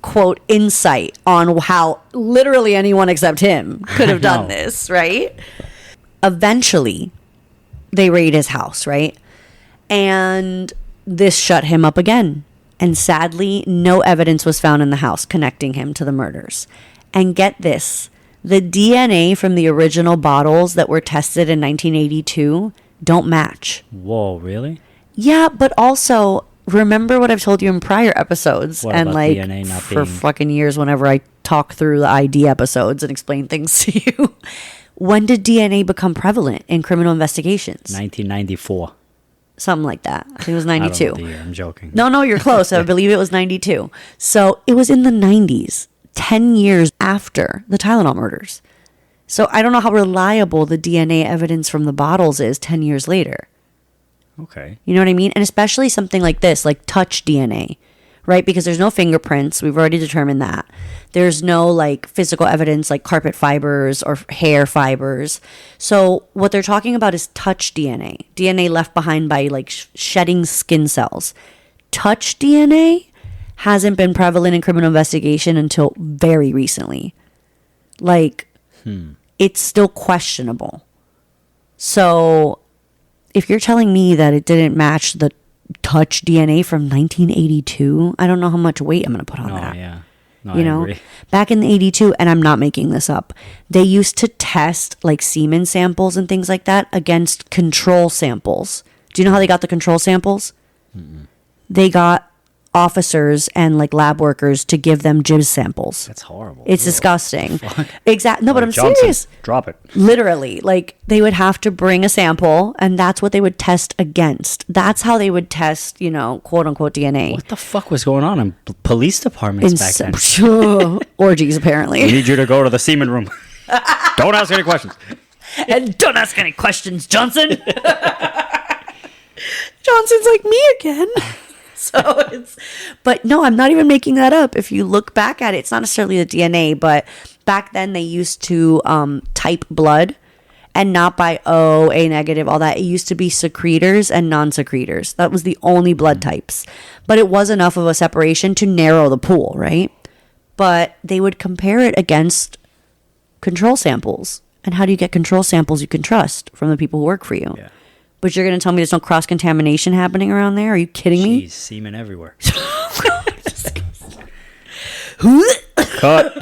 quote insight on how literally anyone except him could have done this, right? Eventually, they raid his house, right? And this shut him up again. And sadly, no evidence was found in the house connecting him to the murders. And get this, the DNA from the original bottles that were tested in 1982 don't match. Whoa, really? Yeah, but also remember what I've told you in prior episodes, What and about like DNA not for being- fucking years whenever I talk through the ID episodes and explain things to you. When did DNA become prevalent in criminal investigations? 1994. Something like that. I think it was I 92. don't know the year. I'm joking. No, you're close. I believe it was 92. So it was in the 90s, 10 years after the Tylenol murders. So I don't know how reliable the DNA evidence from the bottles is 10 years later. Okay. You know what I mean? And especially something like this, like touch DNA, right? Because there's no fingerprints. We've already determined that. There's no like physical evidence like carpet fibers or hair fibers. So what they're talking about is touch DNA, DNA left behind by like shedding skin cells. Touch DNA hasn't been prevalent in criminal investigation until very recently. Like, it's still questionable. So if you're telling me that it didn't match the touch DNA from 1982, I don't know how much weight I'm going to put on No, that. yeah. No, You I know, agree. back in the 82, and I'm not making this up, they used to test like semen samples and things like that against control samples. Do you know how they got the control samples? They got officers and like lab workers to give them jizz samples. That's horrible. It's Ugh. disgusting. Exactly. No, but I'm Johnson, serious. Drop it. Literally, like they would have to bring a sample and that's what they would test against. That's how they would test, you know, quote unquote DNA. What the fuck was going on in police departments back then? Orgies, We apparently. need you to go to the semen room. Don't ask any questions. And don't ask any questions, Johnson. Johnson's like me again. So but no, I'm not even making that up. If you look back at it, it's not necessarily the DNA, but back then they used to type blood and not by O, A negative, all that. It used to be secretors and non-secretors. That was the only blood types. But it was enough of a separation to narrow the pool, right? But they would compare it against control samples. And how do you get control samples you can trust from the people who work for you? Yeah. But you're going to tell me there's no cross-contamination happening around there? Are you kidding me? Jeez, semen everywhere. Cut.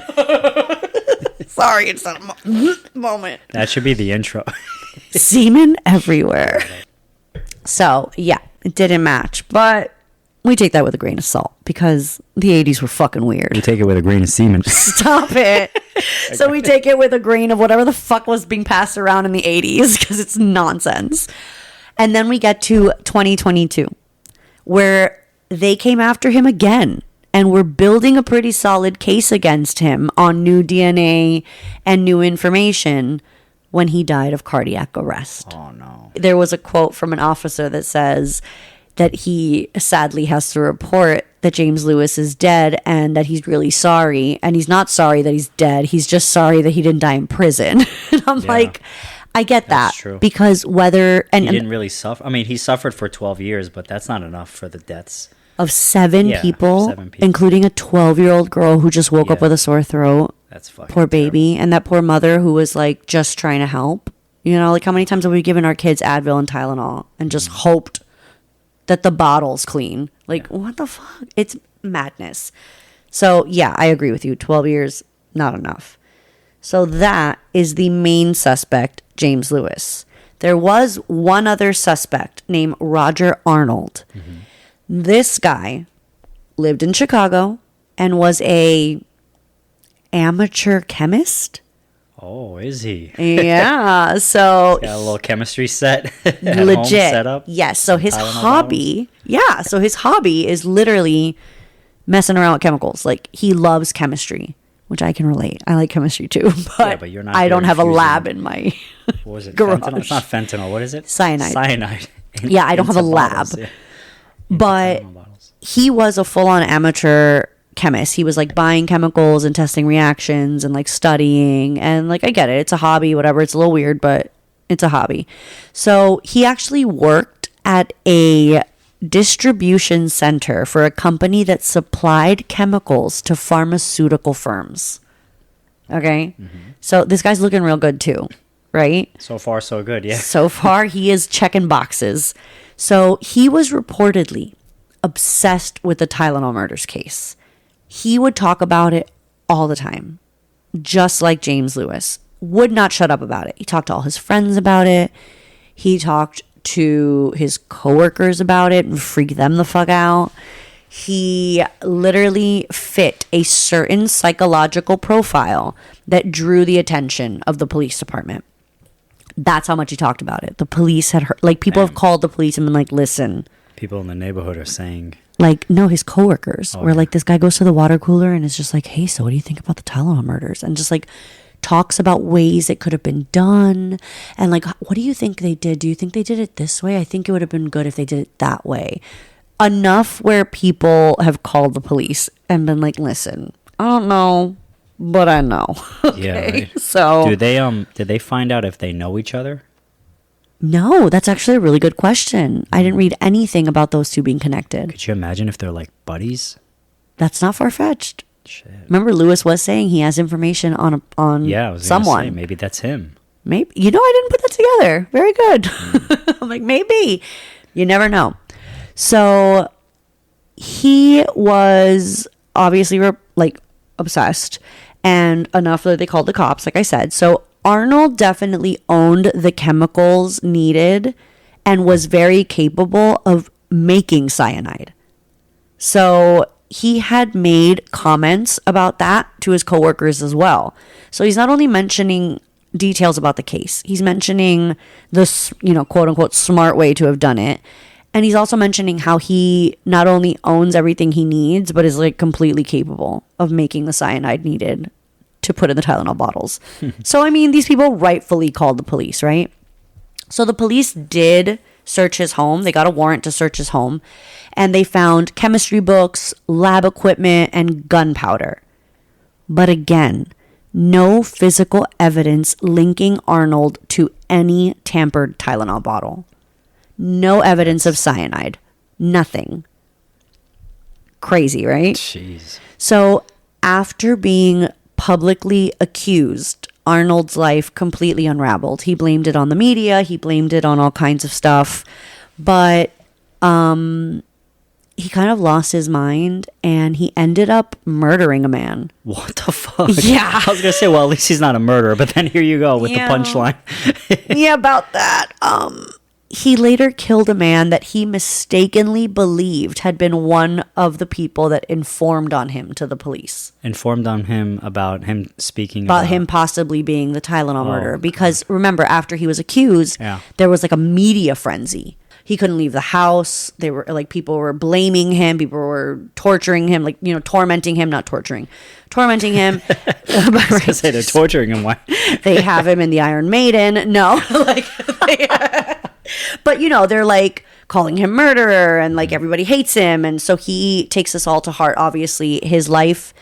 Sorry, it's not a moment. That should be the intro. Semen everywhere. So, yeah, it didn't match. But we take that with a grain of salt because the 80s were fucking weird. You take it with a grain of semen. Stop it. So we take it with a grain of whatever the fuck was being passed around in the 80s because it's nonsense. And then we get to 2022 where they came after him again and were building a pretty solid case against him on new DNA and new information when he died of cardiac arrest. Oh, no. There was a quote from an officer that says that he sadly has to report that James Lewis is dead and that he's really sorry. And he's not sorry that he's dead. He's just sorry that he didn't die in prison. And I'm like, I get that. That's true. Because whether... He didn't really suffer. I mean, he suffered for 12 years, but that's not enough for the deaths. of seven Yeah, people, 7 people. including a 12-year-old girl who just woke up Yeah. with a sore throat. That's fucking Poor baby. And that poor mother who was like just trying to help. You know, like how many times have we given our kids Advil and Tylenol and just hoped that the bottle's clean? Like, what the fuck? It's madness. So, yeah, I agree with you. 12 years, not enough. So that is the main suspect, James Lewis. There was one other suspect named Roger Arnold. This guy lived in Chicago and was a amateur chemist. Oh, is he? Yeah, so Got a little chemistry set at home legit. set up. Yes, so his Tylenol hobby, so his hobby is literally messing around with chemicals. Like he loves chemistry, which I can relate. I like chemistry too, but, but you're not I don't here have a infusing- lab in my What was it? garage. Fentanyl? It's not fentanyl. What is it? Cyanide. Cyanide. Yeah, I don't have a Into lab. bottles, yeah. But Tylenol bottles. he was a full-on amateur chemist. He was like buying chemicals and testing reactions and like studying. And like, I get it. It's a hobby, whatever. It's a little weird, but it's a hobby. So he actually worked at a distribution center for a company that supplied chemicals to pharmaceutical firms. Okay. So this guy's looking real good too, right? So far, so good. Yeah. So far, he is checking boxes. So he was reportedly obsessed with the Tylenol Murders case. He would talk about it all the time, just like James Lewis. Would not shut up about it. He talked to all his friends about it. He talked to his coworkers about it and freaked them the fuck out. He literally fit a certain psychological profile that drew the attention of the police department. That's how much he talked about it. The police had heard, like, people have called the police and been like, listen. People in the neighborhood are saying. Like, no, his coworkers were like, this guy goes to the water cooler and is just like, hey, so what do you think about the Tylenol murders? And just like talks about ways it could have been done. And like, what do you think they did? Do you think they did it this way? I think it would have been good if they did it that way. Enough where people have called the police and been like, listen, I don't know, but I know. Okay? Yeah, right. So did they find out if they know each other? No, that's actually a really good question. I didn't read anything about those two being connected. Could you imagine if they're like buddies? That's not far-fetched. Shit. Remember, Lewis was saying he has information on Yeah, I was someone. Say, maybe that's him. Maybe, I didn't put that together. Very good. I'm like, maybe. You never know. So he was obviously obsessed, and enough that they called the cops, like I said. So Arnold definitely owned the chemicals needed and was very capable of making cyanide. So he had made comments about that to his coworkers as well. So he's not only mentioning details about the case, he's mentioning this, quote unquote, smart way to have done it. And he's also mentioning how he not only owns everything he needs, but is like completely capable of making the cyanide needed to put in the Tylenol bottles. So, I mean, these people rightfully called the police, right? So the police did search his home. They got a warrant to search his home. And they found chemistry books, lab equipment, and gunpowder. But again, no physical evidence linking Arnold to any tampered Tylenol bottle. No evidence of cyanide. Nothing. Crazy, right? Jeez. So after being publicly accused, Arnold's life completely unraveled. He blamed it on the media. He blamed it on all kinds of stuff. But he kind of lost his mind and he ended up murdering a man. What the fuck? Yeah. I was going to say, well, at least he's not a murderer. But then here you go with the punchline. Yeah, about that. He later killed a man that he mistakenly believed had been one of the people that informed on him to the police. Informed on him about him speaking about him possibly being the Tylenol murderer. Because remember, after he was accused, there was like a media frenzy. He couldn't leave the house. They were like, people were blaming him. People were torturing him, like, tormenting him, not torturing, tormenting him. I was going to say they're torturing him. Why? They have him in the Iron Maiden. No, but they're like calling him murderer and like everybody hates him. And so he takes this all to heart. Obviously, his life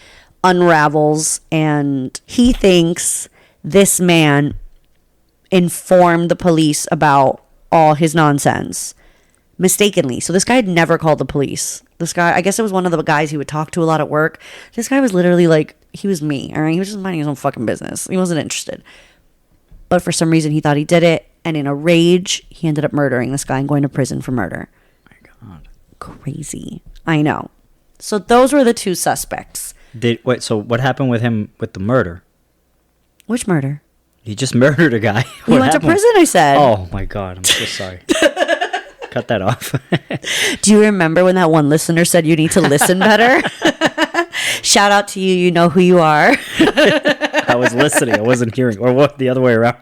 unravels and he thinks this man informed the police about all his nonsense mistakenly. So this guy had never called the police. This guy, I guess it was one of the guys he would talk to a lot at work. This guy was literally like, he was me, all right? He was just minding his own fucking business. He wasn't interested. But for some reason, he thought he did it. And in a rage, he ended up murdering this guy and going to prison for murder. Oh my God. Crazy. I know. So those were the two suspects. So what happened with him with the murder? Which murder? He just murdered a guy. He went to prison, I said. Oh my God. I'm so sorry. Cut that off. Do you remember when that one listener said you need to listen better? Shout out to you. You know who you are. I was listening. I wasn't hearing. Or what? The other way around.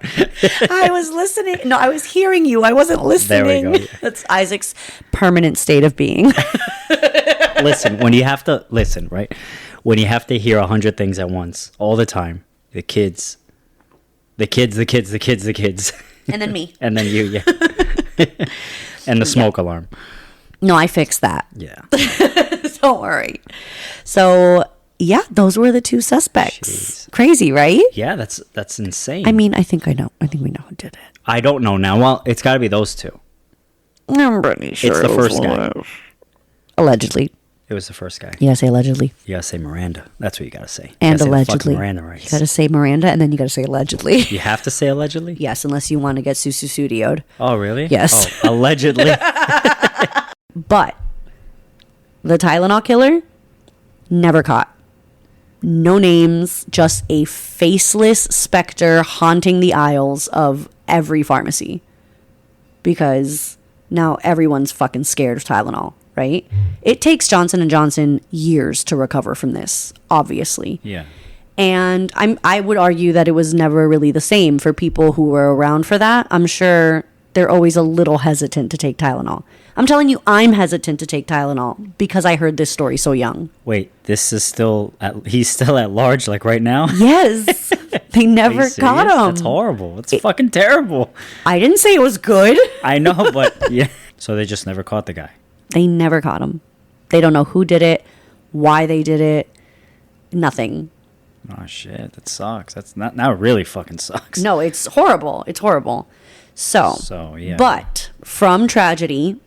I was listening. No, I was hearing you. I wasn't listening. There we go. That's Isaac's permanent state of being. Listen, when you have to listen, right? When you have to hear 100 things at once, all the time, the kids. And then me. And then you, yeah. And the smoke alarm. No, I fixed that. Yeah. Don't worry. So, yeah, those were the two suspects. Jeez. Crazy, right? Yeah, that's insane. I mean, I think I know. I think we know who did it. I don't know now. Well, it's got to be those two. I'm pretty sure It's the first guy. Allegedly. It was the first guy. You gotta say allegedly. You gotta say Miranda. That's what you gotta say. And you gotta say the fucking allegedly. Miranda You rights. gotta say Miranda, and then you gotta say allegedly. You have to say allegedly? Yes, unless you want to get studioed. Oh, really? Yes. Oh, allegedly. But the Tylenol killer, never caught. No names, just a faceless specter haunting the aisles of every pharmacy. Because now everyone's fucking scared of Tylenol, right? It takes Johnson & Johnson years to recover from this, obviously. Yeah. And I would argue that it was never really the same for people who were around for that. I'm sure they're always a little hesitant to take Tylenol. I'm telling you, I'm hesitant to take Tylenol because I heard this story so young. Wait, this is he's still at large, like right now? Yes. They Are never you caught serious? him. That's horrible. It's fucking terrible. I didn't say it was good. I know, but yeah. So they just never caught the guy. They never caught him. They don't know who did it, why they did it, nothing. Oh shit, that sucks. That's not now. It really fucking sucks. No, it's horrible. It's horrible. So yeah. But from tragedy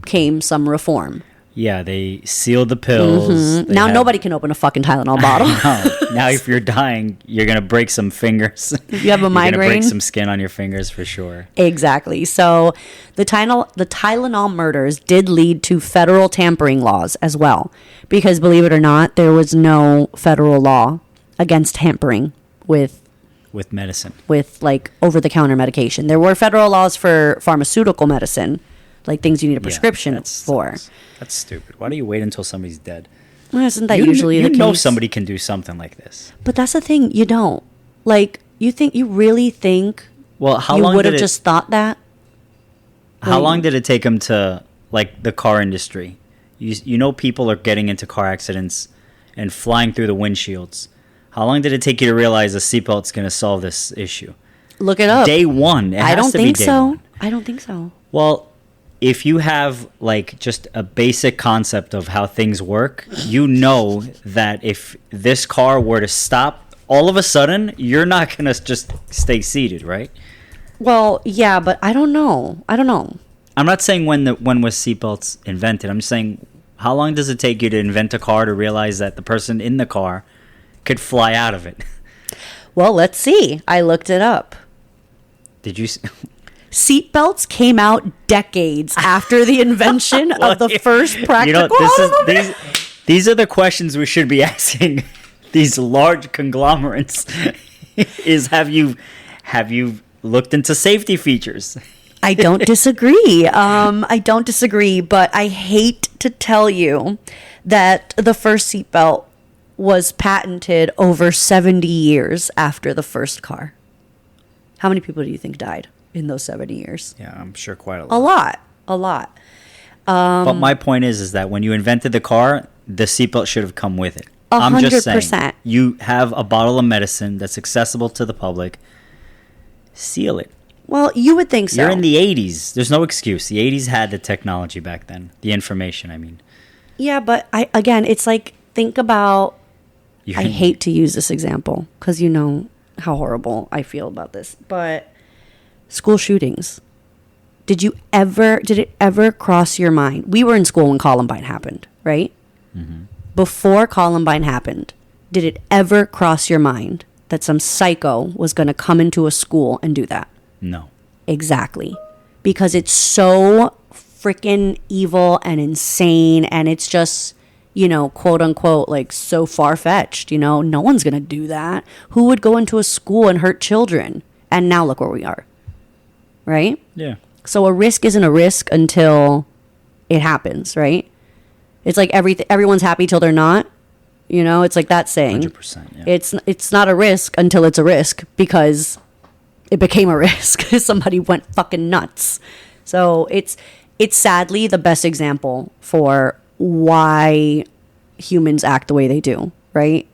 came some reform. Yeah, they sealed the pills. They Now have- nobody can open a fucking Tylenol bottle. No. Now if you're dying, you're gonna break some fingers. If you have a You're gonna migraine. break some skin on your fingers for sure. Exactly. So the Tylenol murders did lead to federal tampering laws as well. Because believe it or not, there was no federal law against tampering with Medicine. like over-the-counter medication. There were federal laws for pharmaceutical medicine, like things you need a prescription for. That's stupid. Why do you wait until somebody's dead? Well, isn't that usually the You know case? somebody can do something like this. But that's the thing, you don't. Like, you really think Well, how you long would did have it? just thought that? How Wait. long did it take him to like the car industry? You know people are getting into car accidents and flying through the windshields. How long did it take you to realize a seatbelt's going to solve this issue? Look it up. Day one. It I has don't to be think day so. one. I don't think so. Well, if you have like just a basic concept of how things work, you know that if this car were to stop all of a sudden, you're not going to just stay seated, right? Well, yeah, but I don't know. I'm not saying when was seatbelts invented. I'm just saying how long does it take you to invent a car to realize that the person in the car could fly out of it? Well, let's see. I looked it up. Did you? Seatbelts came out decades after the invention of the first practical automobile. These are the questions we should be asking these large conglomerates. Have you looked into safety features? I don't disagree. I don't disagree, but I hate to tell you that the first seatbelt was patented over 70 years after the first car. How many people do you think died in those 70 years? Yeah, I'm sure quite a lot. A lot. But my point is that when you invented the car, the seatbelt should have come with it. I'm just saying, 100%. you have a bottle of medicine that's accessible to the public. Seal it. Well, you would think so. You're in the 80s. There's no excuse. The 80s had the technology back then. The information, I mean. Yeah, but it's like, think about, You're I in- hate to use this example because you know how horrible I feel about this, but school shootings. Did it ever cross your mind? We were in school when Columbine happened, right? Mm-hmm. Before Columbine happened, did it ever cross your mind that some psycho was going to come into a school and do that? No. Exactly. Because it's so freaking evil and insane, and it's just, quote unquote, like so far-fetched, no one's going to do that. Who would go into a school and hurt children? And now look where we are. Right? Yeah. So a risk isn't a risk until it happens, right? It's like everyone's happy till they're not. It's like that saying. 100%. Yeah. It's not a risk until it's a risk because it became a risk. Somebody went fucking nuts. So it's sadly the best example for why humans act the way they do, right?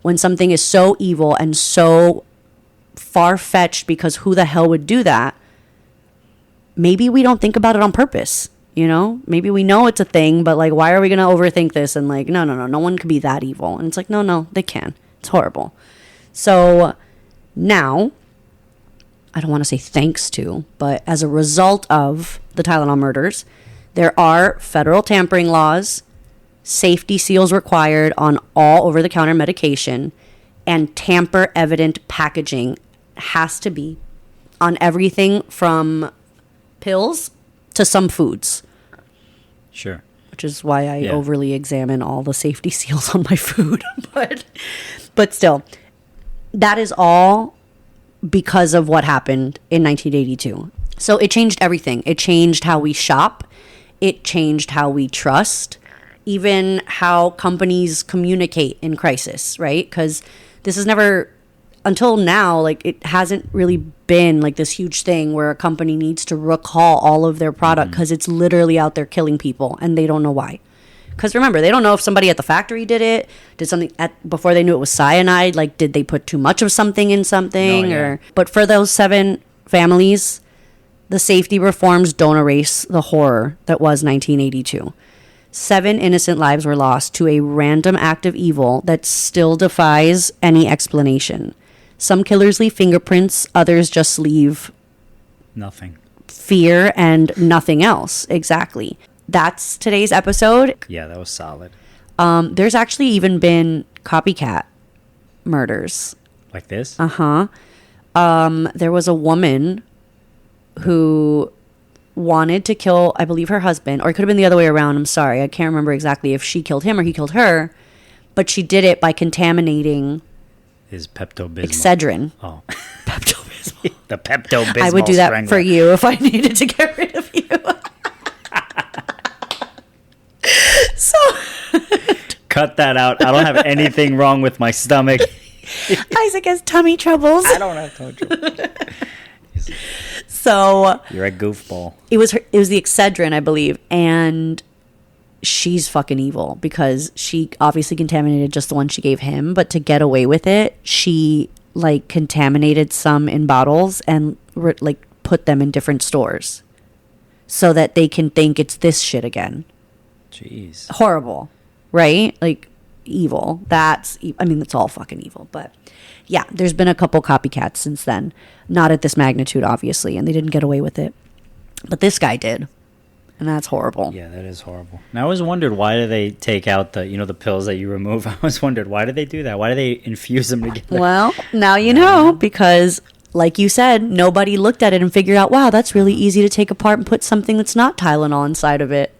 When something is so evil and so far-fetched, because who the hell would do that? Maybe we don't think about it on purpose. You know, maybe we know it's a thing, but like, why are we going to overthink this? And like, no one could be that evil. And it's like, no, they can. It's horrible. So now, I don't want to say thanks to, but as a result of the Tylenol murders, there are federal tampering laws, safety seals required on all over-the-counter medication, and tamper-evident packaging has to be on everything from pills to some foods. Sure. Which is why I overly examine all the safety seals on my food. But still, that is all because of what happened in 1982. So it changed everything. It changed how we shop. It changed how we trust. Even how companies communicate in crisis, right? Because this is never... Until now, like, it hasn't really been like this huge thing where a company needs to recall all of their product because it's literally out there killing people and they don't know why. Because remember, they don't know if somebody at the factory did it, did something before they knew it was cyanide. Like, did they put too much of something in something? But for those 7 families, the safety reforms don't erase the horror that was 1982. 7 innocent lives were lost to a random act of evil that still defies any explanation. Some killers leave fingerprints, others just leave nothing. Fear and nothing else. Exactly. That's today's episode. Yeah, that was solid. There's actually even been copycat murders. Like this? Uh-huh. There was a woman who wanted to kill, I believe, her husband, or it could have been the other way around. I'm sorry. I can't remember exactly if she killed him or he killed her, but she did it by contaminating his Pepto-Bismol. Excedrin. Oh. Pepto-Bismol. The Pepto-Bismol I would do that strangler. for you if I needed to get rid of you. So. Cut that out. I don't have anything wrong with my stomach. Isaac has tummy troubles. I don't have tummy troubles. So. You're a goofball. It was the Excedrin, I believe, and she's fucking evil because she obviously contaminated just the one she gave him, but to get away with it, she like contaminated some in bottles and like put them in different stores so that they can think it's this shit again. Jeez. Horrible, right? Like evil. That's all fucking evil, but yeah, there's been a couple copycats since then. Not at this magnitude, obviously, and they didn't get away with it. But this guy did. And that's horrible. Yeah, that is horrible. And I always wondered, why do they take out the pills that you remove? I always wondered, why did they do that? Why do they infuse them together? Well, now you know, because like you said, nobody looked at it and figured out, wow, that's really easy to take apart and put something that's not Tylenol inside of it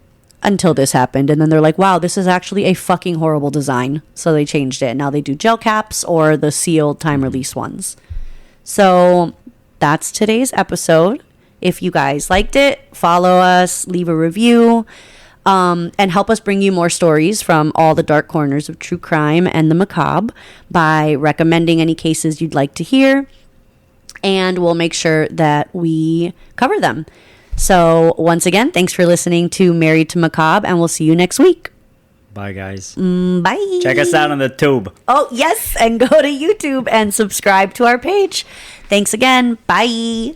until this happened. And then they're like, wow, this is actually a fucking horrible design. So they changed it. Now they do gel caps or the sealed time release ones. So that's today's episode. If you guys liked it, follow us, leave a review, and help us bring you more stories from all the dark corners of true crime and the macabre by recommending any cases you'd like to hear. And we'll make sure that we cover them. So once again, thanks for listening to Married to Macabre, and we'll see you next week. Bye, guys. Bye. Check us out on the tube. Oh, yes, and go to YouTube and subscribe to our page. Thanks again. Bye.